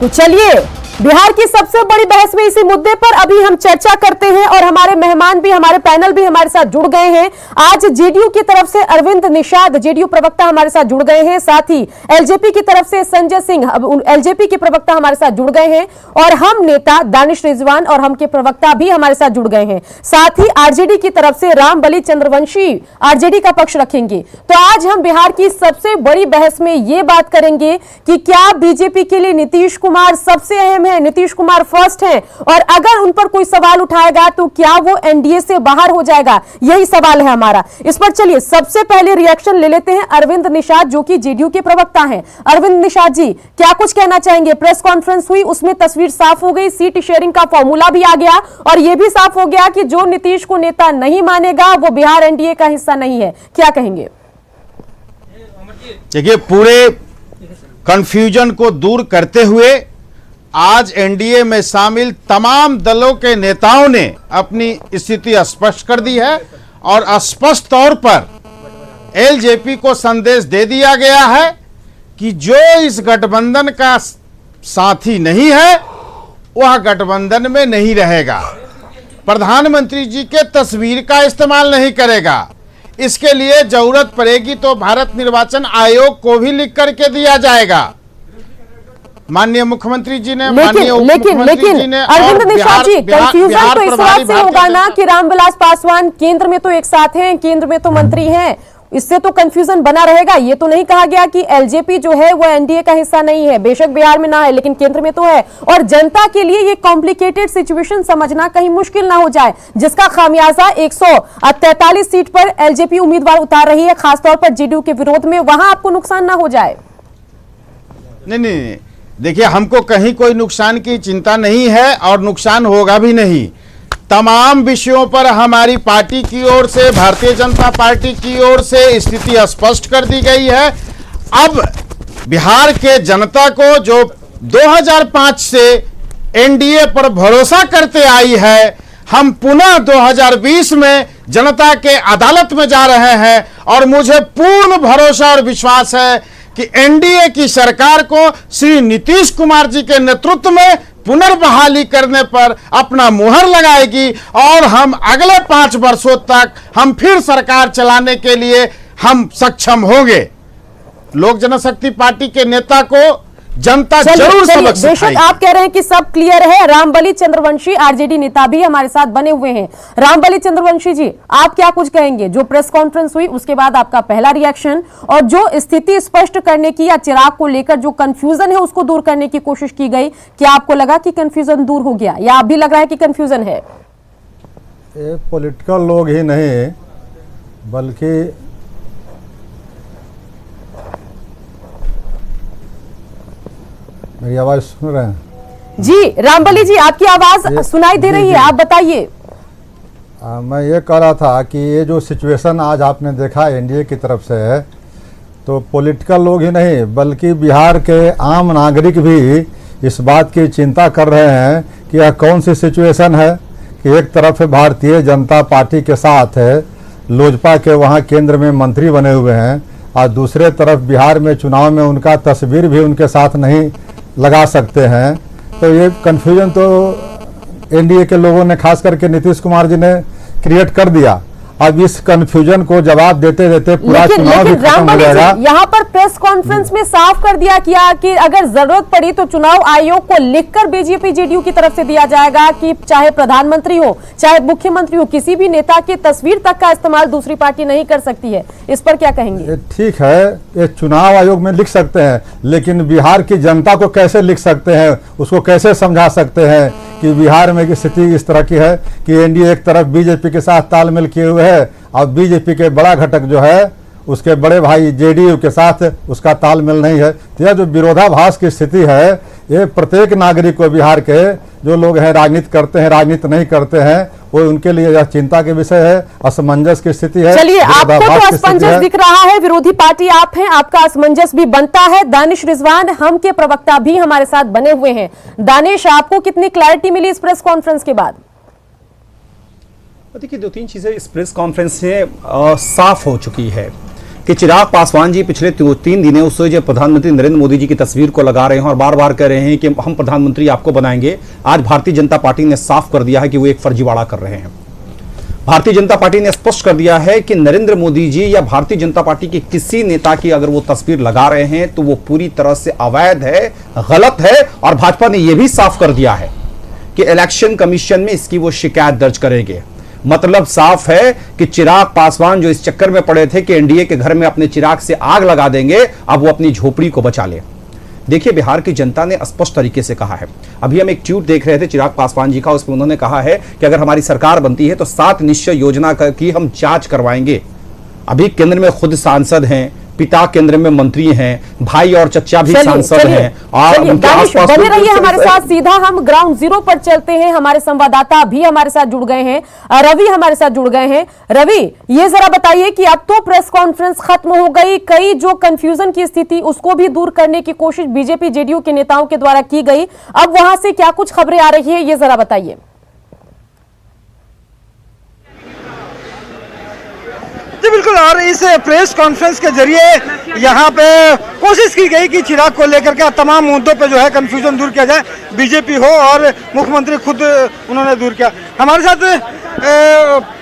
तो चलिए बिहार की सबसे बड़ी बहस में इसी मुद्दे पर अभी हम चर्चा करते हैं और हमारे मेहमान भी, हमारे पैनल भी हमारे साथ जुड़ गए हैं। आज जेडीयू की तरफ से अरविंद निषाद, जेडीयू प्रवक्ता हमारे साथ जुड़ गए हैं, साथ ही एलजेपी की तरफ से संजय सिंह, एलजेपी के प्रवक्ता हमारे साथ जुड़ गए हैं और हम नेता दानिश रिजवान और हम के प्रवक्ता भी हमारे साथ जुड़ गए हैं। साथ ही आरजेडी की तरफ से रामबली चंद्रवंशी आरजेडी का पक्ष रखेंगे। तो आज हम बिहार की सबसे बड़ी बहस में ये बात करेंगे कि क्या बीजेपी के लिए नीतीश कुमार सबसे अहम है, नीतीश कुमार फर्स्ट हैं और अगर उन पर कोई सवाल उठाएगा तो क्या वो एनडीए से बाहर हो जाएगा, यही सवाल है हमारा। इस पर चलिए सबसे पहले रिएक्शन ले लेते हैं अरविंद निषाद जो कि जेडीयू के प्रवक्ता हैं। अरविंद निषाद जी, क्या कुछ कहना चाहेंगे? प्रेस कॉन्फ्रेंस हुई, उसमें तस्वीर साफ हो गई, सीट शेयरिंग का फॉर्मूला भी आ गया और यह भी साफ हो गया कि जो नीतीश को नेता नहीं मानेगा वो बिहार एनडीए का हिस्सा नहीं है। क्या कहेंगे? देखिए, पूरे कंफ्यूजन को दूर करते हुए आज एनडीए में शामिल तमाम दलों के नेताओं ने अपनी स्थिति स्पष्ट कर दी है और स्पष्ट तौर पर एलजेपी को संदेश दे दिया गया है कि जो इस गठबंधन का साथी नहीं है वह गठबंधन में नहीं रहेगा, प्रधानमंत्री जी के तस्वीर का इस्तेमाल नहीं करेगा, इसके लिए जरूरत पड़ेगी तो भारत निर्वाचन आयोग को भी लिख करके दिया जाएगा। माननीय मुख्यमंत्री जी ने, माननीय उपमुख्यमंत्री जी ने, अरविंद निषाद जी, कंफ्यूजन तो इस बात से होगा ना कि रामविलास पासवान केंद्र में तो एक साथ हैं, केंद्र में तो मंत्री हैं, इससे तो कंफ्यूजन बना रहेगा। ये तो नहीं कहा गया कि एलजेपी जो है वो एनडीए का हिस्सा नहीं है, बेशक बिहार में ना है लेकिन केंद्र में तो है और जनता के लिए ये कॉम्प्लिकेटेड सिचुएशन समझना कहीं मुश्किल ना हो जाए, जिसका खामियाजा 143 सीट पर एलजेपी उम्मीदवार उतार रही है, खासतौर पर जेडीयू के विरोध में, वहां आपको नुकसान ना हो जाए। नहीं, देखिए, हमको कहीं कोई नुकसान की चिंता नहीं है और नुकसान होगा भी नहीं। तमाम विषयों पर हमारी पार्टी की ओर से, भारतीय जनता पार्टी की ओर से स्थिति स्पष्ट कर दी गई है। अब बिहार के जनता को जो 2005 से एनडीए पर भरोसा करते आई है, हम पुनः 2020 में जनता के अदालत में जा रहे हैं और मुझे पूर्ण भरोसा और विश्वास है कि एनडीए की सरकार को श्री नीतीश कुमार जी के नेतृत्व में पुनर्बहाली करने पर अपना मुहर लगाएगी और हम अगले 5 वर्षों तक हम फिर सरकार चलाने के लिए हम सक्षम होंगे। लोक जनशक्ति पार्टी के नेता को जनता जरूर सबक सिखाएगी। बेशक आप कह रहे हैं कि सब क्लियर है। रामबली चंद्रवंशी आरजेडी नेता भी हमारे साथ बने हुए हैं। रामबली चंद्रवंशी जी, आप क्या कुछ कहेंगे? जो प्रेस कॉन्फ्रेंस हुई उसके बाद आपका पहला रिएक्शन और जो स्थिति स्पष्ट करने की या चिराग को लेकर जो कंफ्यूजन है उसको दूर करने की कोशिश की गई, क्या आपको लगा कि कंफ्यूजन दूर हो गया या आप भी लग रहा है कि कंफ्यूजन है? ये पॉलिटिकल लोग ही नहीं बल्कि मेरी आवाज सुन रहे हैं? जी रामबली जी, आपकी आवाज सुनाई दे रही है, आप बताइए। मैं ये कह रहा था कि ये जो सिचुएशन आज आपने देखा एनडीए की तरफ से है, तो पॉलिटिकल लोग ही नहीं बल्कि बिहार के आम नागरिक भी इस बात की चिंता कर रहे हैं कि यह कौन सी सिचुएशन है कि एक तरफ भारतीय जनता पार्टी के साथ है, लोजपा के वहाँ केंद्र में मंत्री बने हुए हैं, और दूसरे तरफ बिहार में चुनाव में उनका तस्वीर भी उनके साथ नहीं लगा सकते हैं। तो ये कन्फ्यूजन तो एनडीए के लोगों ने, खास करके नीतीश कुमार जी ने क्रिएट कर दिया। अब इस कन्फ्यूजन को जवाब देते देते पूरा चुनाव भी खत्म हो जाएगा। यहाँ पर प्रेस कॉन्फ्रेंस में साफ कर दिया गया कि अगर जरूरत पड़ी तो चुनाव आयोग को लिखकर बीजेपी जेडीयू की तरफ से दिया जाएगा कि चाहे प्रधानमंत्री हो चाहे मुख्यमंत्री हो, किसी भी नेता की तस्वीर तक का इस्तेमाल दूसरी पार्टी नहीं कर सकती है। इस पर क्या कहेंगे? ठीक है, ये चुनाव आयोग में लिख सकते हैं, लेकिन बिहार की जनता को कैसे लिख सकते हैं, उसको कैसे समझा सकते हैं कि बिहार में की स्थिति इस तरह की है कि एनडीए एक तरफ बीजेपी के साथ तालमेल किए हुए है और बीजेपी के बड़ा घटक जो है उसके बड़े भाई जेडीयू के साथ उसका तालमेल नहीं है। तो यह जो विरोधाभास की स्थिति है, ये प्रत्येक नागरिक को, बिहार के जो लोग हैं राजनीति करते हैं राजनीति नहीं करते हैं, वो उनके लिए यह चिंता के विषय है, असमंजस की स्थिति है। चलिए, आपको तो असमंजस दिख रहा है, विरोधी पार्टी आप हैं, आपका असमंजस भी बनता है। दानिश रिजवान हम के प्रवक्ता भी हमारे साथ बने हुए हैं। दानिश, आपको कितनी क्लैरिटी मिली इस प्रेस कॉन्फ्रेंस के बाद? देखिए, 2-3 चीजें इस प्रेस कॉन्फ्रेंस से साफ हो चुकी है कि चिराग पासवान जी पिछले 3 दिनों से जो प्रधानमंत्री नरेंद्र मोदी जी की तस्वीर को लगा रहे हैं और बार बार कह रहे हैं कि हम प्रधानमंत्री आपको बनाएंगे। आज भारतीय जनता पार्टी ने साफ कर दिया है कि वो एक फर्जीवाड़ा कर रहे हैं। भारतीय जनता पार्टी ने स्पष्ट कर दिया है कि नरेंद्र मोदी जी या भारतीय जनता पार्टी के किसी नेता की अगर वो तस्वीर लगा रहे हैं तो वो पूरी तरह से अवैध है, गलत है। और भाजपा ने यह भी साफ कर दिया है कि इलेक्शन कमीशन में इसकी वो शिकायत दर्ज करेंगे। मतलब साफ है कि चिराग पासवान जो इस चक्कर में पड़े थे कि एनडीए के घर में अपने चिराग से आग लगा देंगे, अब वो अपनी झोपड़ी को बचा ले। देखिए, बिहार की जनता ने स्पष्ट तरीके से कहा है। अभी हम एक ट्वीट देख रहे थे चिराग पासवान जी का, उसमें उन्होंने कहा है कि अगर हमारी सरकार बनती है तो 7 निश्चय योजना की हम जांच करवाएंगे। अभी केंद्र में खुद सांसद हैं, पिता केंद्र में मंत्री हैं, भाई और चचा भी सांसद हैं। और बने रहिए हमारे साथ, सीधा हम ग्राउंड जीरो पर चलते हैं। हमारे संवाददाता भी हमारे साथ जुड़ गए हैं, रवि हमारे साथ जुड़ गए हैं। रवि, ये जरा बताइए कि अब तो प्रेस कॉन्फ्रेंस खत्म हो गई, कई जो कंफ्यूजन की स्थिति उसको भी दूर करने की कोशिश बीजेपी जेडीयू के नेताओं के द्वारा की गई, अब वहां से क्या कुछ खबरें आ रही है, ये जरा बताइए। जी बिल्कुल, और इस प्रेस कॉन्फ्रेंस के जरिए यहाँ पे कोशिश की गई कि चिराग को लेकर के तमाम मुद्दों पे जो है कंफ्यूजन दूर किया जाए, बीजेपी हो और मुख्यमंत्री खुद उन्होंने दूर किया। हमारे साथ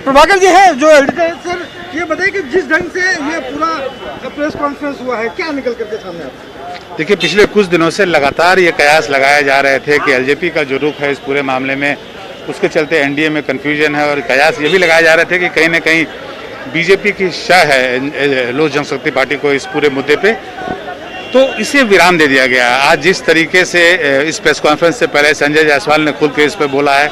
प्रभाकर जी हैं जो एडिटर है। सर, ये बताइए कि जिस ढंग से ये पूरा प्रेस कॉन्फ्रेंस हुआ है, क्या निकल करके सामने आता है? देखिए, पिछले कुछ दिनों से लगातार ये कयास लगाए जा रहे थे कि एलजेपी का जो रुख है इस पूरे मामले में, उसके चलते एनडीए में कंफ्यूजन है। और कयास ये भी लगाए जा रहे थे कि कहीं ना कहीं बीजेपी की शाह है लोक जनशक्ति पार्टी को इस पूरे मुद्दे पे, तो इसे विराम दे दिया गया। आज जिस तरीके से इस प्रेस कॉन्फ्रेंस से पहले संजय जायसवाल ने खुल के इस पर बोला है,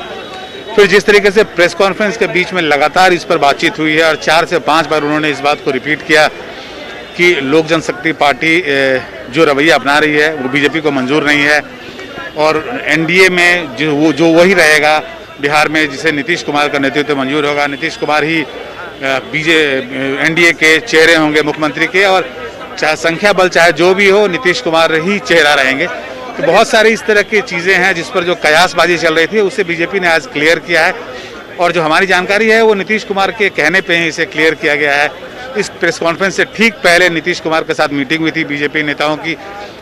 फिर जिस तरीके से प्रेस कॉन्फ्रेंस के बीच में लगातार इस पर बातचीत हुई है और 4 से 5 बार उन्होंने इस बात को रिपीट किया कि लोक जनशक्ति पार्टी जो रवैया अपना रही है वो बीजेपी को मंजूर नहीं है और एनडीए में जो वही रहेगा बिहार में जिसे नीतीश कुमार का नेतृत्व मंजूर होगा। नीतीश कुमार ही एनडीए के चेहरे होंगे मुख्यमंत्री के, और चाहे संख्या बल चाहे जो भी हो, नीतीश कुमार ही चेहरा रहेंगे। तो बहुत सारी इस तरह की चीज़ें हैं जिस पर जो कयासबाजी चल रही थी उसे बीजेपी ने आज क्लियर किया है और जो हमारी जानकारी है वो नीतीश कुमार के कहने पे ही इसे क्लियर किया गया है। इस प्रेस कॉन्फ्रेंस से ठीक पहले नीतीश कुमार के साथ मीटिंग हुई थी बीजेपी नेताओं की,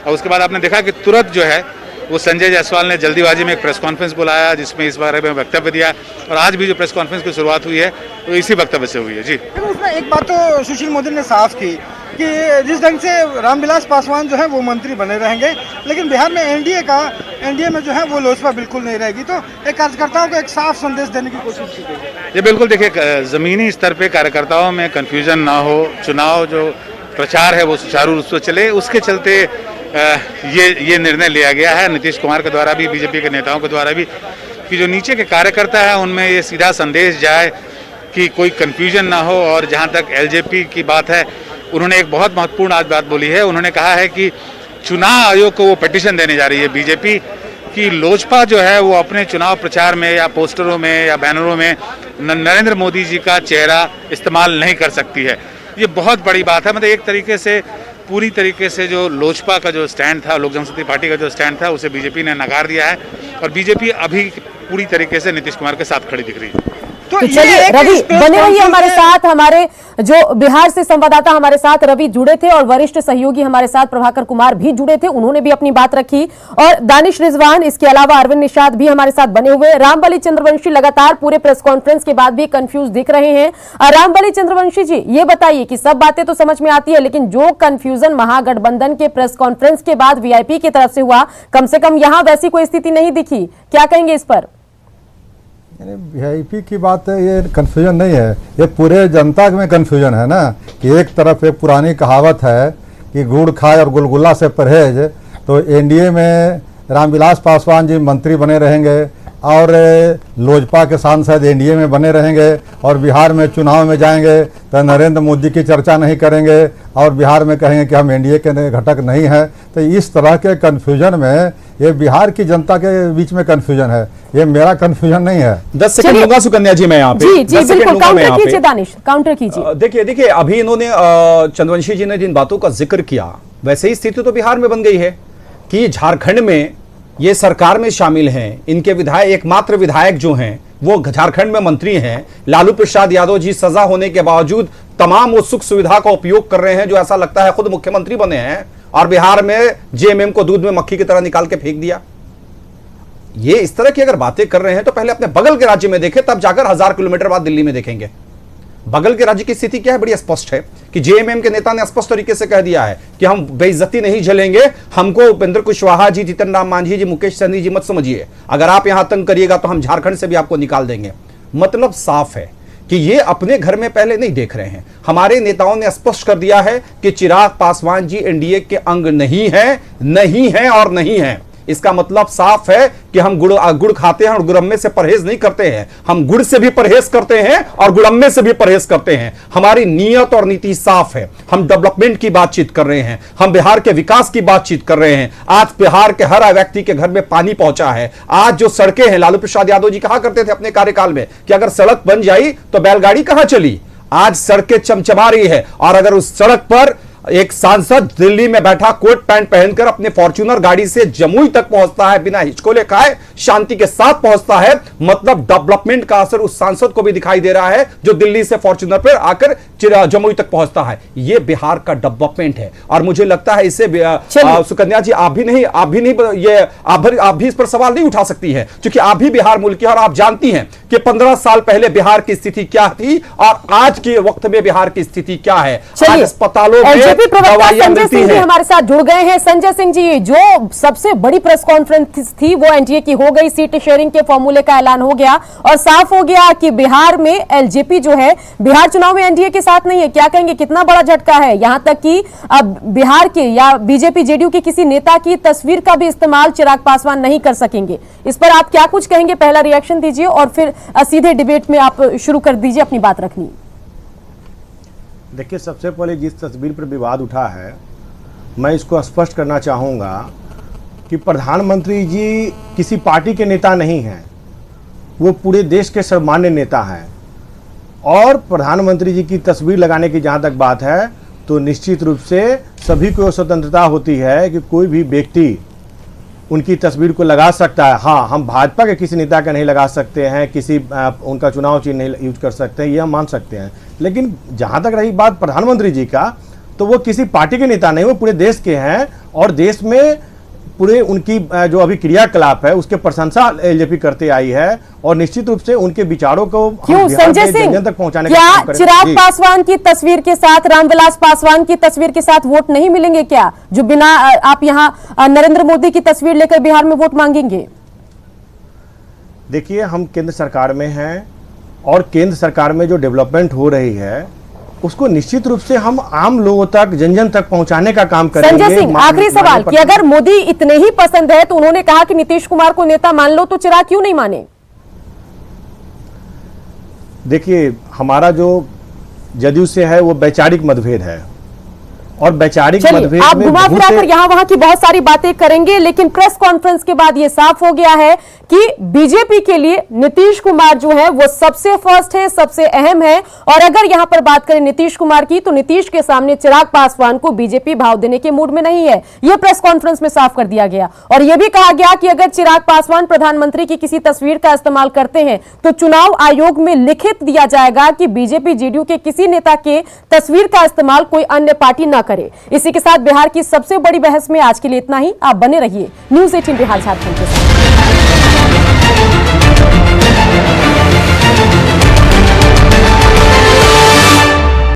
और उसके बाद आपने देखा कि तुरंत जो है वो संजय जायसवाल ने जल्दीबाजी में एक प्रेस कॉन्फ्रेंस बुलाया जिसमें इस बारे में वक्तव्य दिया, और आज भी जो प्रेस कॉन्फ्रेंस की शुरुआत हुई है वो इसी वक्तव्य से हुई है। जी, उसमें एक बात तो सुशील मोदी ने साफ की कि जिस ढंग से रामविलास पासवान जो है वो मंत्री बने रहेंगे, लेकिन बिहार में एनडीए में जो है वो लोजपा बिल्कुल नहीं रहेगी। तो एक कार्यकर्ताओं को एक साफ संदेश देने की कोशिश की गई। ये बिल्कुल देखिए, ज़मीनी स्तर पे कार्यकर्ताओं में कन्फ्यूजन ना हो, चुनाव जो प्रचार है वो सुचारू रूप से चले, उसके चलते ये निर्णय लिया गया है नीतीश कुमार के द्वारा भी, बीजेपी के नेताओं के द्वारा भी, कि जो नीचे के कार्यकर्ता है उनमें ये सीधा संदेश जाए कि कोई कन्फ्यूजन ना हो। और जहाँ तक एलजेपी की बात है, उन्होंने एक बहुत महत्वपूर्ण आज बात बोली है। उन्होंने कहा है कि चुनाव आयोग को वो पिटीशन देने जा रही है बीजेपी कि लोजपा जो है वो अपने चुनाव प्रचार में या पोस्टरों में या बैनरों में नरेंद्र मोदी जी का चेहरा इस्तेमाल नहीं कर सकती है। ये बहुत बड़ी बात है। मतलब एक तरीके से पूरी तरीके से जो लोजपा का जो स्टैंड था, लोक जनशक्ति पार्टी का जो स्टैंड था, उसे बीजेपी ने नकार दिया है और बीजेपी अभी पूरी तरीके से नीतीश कुमार के साथ खड़ी दिख रही है। तो चलिए रवि बने रहिए हमारे साथ, हमारे जो बिहार से संवाददाता हमारे साथ रवि जुड़े थे और वरिष्ठ सहयोगी हमारे साथ प्रभाकर कुमार भी जुड़े थे, उन्होंने भी अपनी बात रखी, और दानिश रिजवान, इसके अलावा अरविंद निषाद भी हमारे साथ बने हुए। रामबली चंद्रवंशी लगातार पूरे प्रेस कॉन्फ्रेंस के बाद भी कंफ्यूज दिख रहे हैं। रामबली चंद्रवंशी जी, ये बताइए कि सब बातें तो समझ में आती है, लेकिन जो कंफ्यूजन महागठबंधन के प्रेस कॉन्फ्रेंस के बाद वीआईपी की तरफ से हुआ, कम से कम यहां वैसी कोई स्थिति नहीं दिखी, क्या कहेंगे इस पर? वीआईपी की बात है, ये कन्फ्यूजन नहीं है, ये पूरे जनता में कन्फ्यूजन है ना। कि एक तरफ एक पुरानी कहावत है कि गुड़ खाए और गुलगुला से परहेज, तो एनडीए में रामविलास पासवान जी मंत्री बने रहेंगे और लोजपा के सांसद एनडीए में बने रहेंगे, और बिहार में चुनाव में जाएंगे तो नरेंद्र मोदी की चर्चा नहीं करेंगे और बिहार में कहेंगे कि हम एनडीए के घटक नहीं हैं। तो इस तरह के कन्फ्यूजन में ये बिहार की जनता के बीच में कन्फ्यूजन है, ये मेरा कन्फ्यूजन नहीं है। 10 सेकंड लूंगा सुकन्या जी मैं यहाँ पे। जी बिल्कुल, काउंटर कीजिए दानिश, काउंटर कीजिए। देखिए अभी इन्होंने चंद्रवंशी जी ने जिन बातों का जिक्र किया, वैसे ही स्थिति तो बिहार में बन गई है कि झारखंड में ये सरकार में शामिल हैं, इनके विधायक, एकमात्र विधायक जो हैं वो झारखंड में मंत्री हैं। लालू प्रसाद यादव जी सजा होने के बावजूद तमाम वो सुख सुविधा का उपयोग कर रहे हैं जो ऐसा लगता है खुद मुख्यमंत्री बने हैं, और बिहार में जेएमएम को दूध में मक्खी की तरह निकाल के फेंक दिया। ये इस तरह की अगर बातें कर रहे हैं तो पहले अपने बगल के राज्य में देखें, तब जाकर 1000 किलोमीटर बाद दिल्ली में देखेंगे। बगल के राज्य की स्थिति क्या है, बड़ी स्पष्ट है कि जेएमएम के नेता ने स्पष्ट तरीके से कह दिया है कि हम बेइज्जती नहीं झेलेंगे, हमको उपेंद्र कुशवाहा जी, जीतन राम मांझी जी, मुकेश सहनी जी मत समझिए, अगर आप यहां तंग करिएगा तो हम झारखंड से भी आपको निकाल देंगे। मतलब साफ है कि ये अपने घर में पहले नहीं देख रहे हैं। हमारे नेताओं ने स्पष्ट कर दिया है कि चिराग पासवान जी एनडीए के अंग नहीं है और नहीं है। इसका मतलब साफ है कि हम गुड़ खाते हैं और गुड़म्मे से परहेज नहीं करते हैं, हम गुड़ से भी परहेज करते हैं और गुड़म्मे से भी परहेज करते हैं। हमारी नीयत और नीति साफ है, हम डेवलपमेंट की बातचीत कर रहे हैं, हम बिहार के विकास की बातचीत कर रहे हैं। आज बिहार के हर व्यक्ति के घर में पानी पहुंचा है। आज जो सड़कें हैं, लालू प्रसाद यादव जी कहा करते थे अपने कार्यकाल में कि अगर सड़क बन जाई तो बैलगाड़ी कहां चली, आज सड़कें चमचमा रही है। और अगर उस सड़क पर एक सांसद दिल्ली में बैठा कोट पैंट पहनकर अपने फॉर्च्यूनर गाड़ी से जमुई तक पहुंचता है, बिना हिचकोले खाए शांति के साथ पहुंचता है, मतलब डेवलपमेंट का असर उस सांसद को भी दिखाई दे रहा है जो दिल्ली से फॉर्च्यूनर पर आकर जमुई तक पहुंचता है। यह बिहार का डेवलपमेंट है। और मुझे लगता है इसे सुकन्या जी आप भी इस पर सवाल नहीं उठा सकती है, क्योंकि आप भी बिहार मूल की, और आप जानती हैं कि 15 साल पहले बिहार की स्थिति क्या थी और आज के वक्त में बिहार की स्थिति क्या है। आज अस्पतालों में संजय सिंह जी हमारे साथ जुड़ गए हैं। संजय सिंह जी, जो सबसे बड़ी प्रेस कॉन्फ्रेंस थी वो एनडीए की हो गई, सीट शेयरिंग के फॉर्मूले का ऐलान हो गया और साफ हो गया कि बिहार में एलजेपी जो है बिहार चुनाव में एनडीए के साथ नहीं है। क्या कहेंगे, कितना बड़ा झटका है? यहां तक कि अब बिहार के या बीजेपी जेडीयू के किसी नेता की तस्वीर का भी इस्तेमाल चिराग पासवान नहीं कर सकेंगे। इस पर आप क्या कुछ कहेंगे? पहला रिएक्शन दीजिए और फिर सीधे डिबेट में आप शुरू कर दीजिए अपनी बात रखनी। देखिए, सबसे पहले जिस तस्वीर पर विवाद उठा है, मैं इसको स्पष्ट करना चाहूँगा कि प्रधानमंत्री जी किसी पार्टी के नेता नहीं हैं, वो पूरे देश के सर्वमान्य नेता हैं। और प्रधानमंत्री जी की तस्वीर लगाने की जहाँ तक बात है, तो निश्चित रूप से सभी को स्वतंत्रता होती है कि कोई भी व्यक्ति उनकी तस्वीर को लगा सकता है। हाँ, हम भाजपा के किसी नेता का नहीं लगा सकते हैं, किसी उनका चुनाव चिन्ह नहीं यूज कर सकते हैं, ये हम मान सकते हैं। लेकिन जहाँ तक रही बात प्रधानमंत्री जी का, तो वो किसी पार्टी के नेता नहीं, वो पूरे देश के हैं और देश में पूरे उनकी जो अभी क्रियाकलाप है उसके प्रशंसा एलजेपी करते आई है और निश्चित रूप से उनके विचारों को क्यों संजय सिंह तक पहुंचाने क्या का काम करें। चिराग पासवान की तस्वीर के साथ, रामविलास पासवान की तस्वीर के साथ वोट नहीं मिलेंगे क्या, जो बिना आप यहाँ नरेंद्र मोदी की तस्वीर लेकर बिहार में वोट मांगेंगे? देखिए, हम केंद्र सरकार में हैं और केंद्र सरकार में जो डेवलपमेंट हो रही है उसको निश्चित रूप से हम आम लोगों तक, जन जन तक पहुंचाने का काम करेंगे। संजय सिंह, आखिरी सवाल कि अगर मोदी इतने ही पसंद है तो उन्होंने कहा कि नीतीश कुमार को नेता मान लो, तो चिराग क्यों नहीं माने? देखिए, हमारा जो जदयू से है वो वैचारिक मतभेद है और वैचारिक मतभेद आप में घुमा फिरा कर यहाँ वहां की बहुत सारी बातें करेंगे, लेकिन प्रेस कॉन्फ्रेंस के बाद ये साफ हो गया है कि बीजेपी के लिए नीतीश कुमार जो है वो सबसे फर्स्ट है, सबसे अहम है। और अगर यहां पर बात करें नीतीश कुमार की, तो नीतीश के सामने चिराग पासवान को बीजेपी भाव देने के मूड में नहीं है, यह प्रेस कॉन्फ्रेंस में साफ कर दिया गया। और यह भी कहा गया कि अगर चिराग पासवान प्रधानमंत्री की किसी तस्वीर का इस्तेमाल करते हैं तो चुनाव आयोग में लिखित दिया जाएगा कि बीजेपी जेडीयू के किसी नेता के तस्वीर का इस्तेमाल कोई अन्य पार्टी न करे। इसी के साथ बिहार की सबसे बड़ी बहस में आज के लिए इतना ही। आप बने रहिए न्यूज़ 18 बिहार झारखंड के साथ।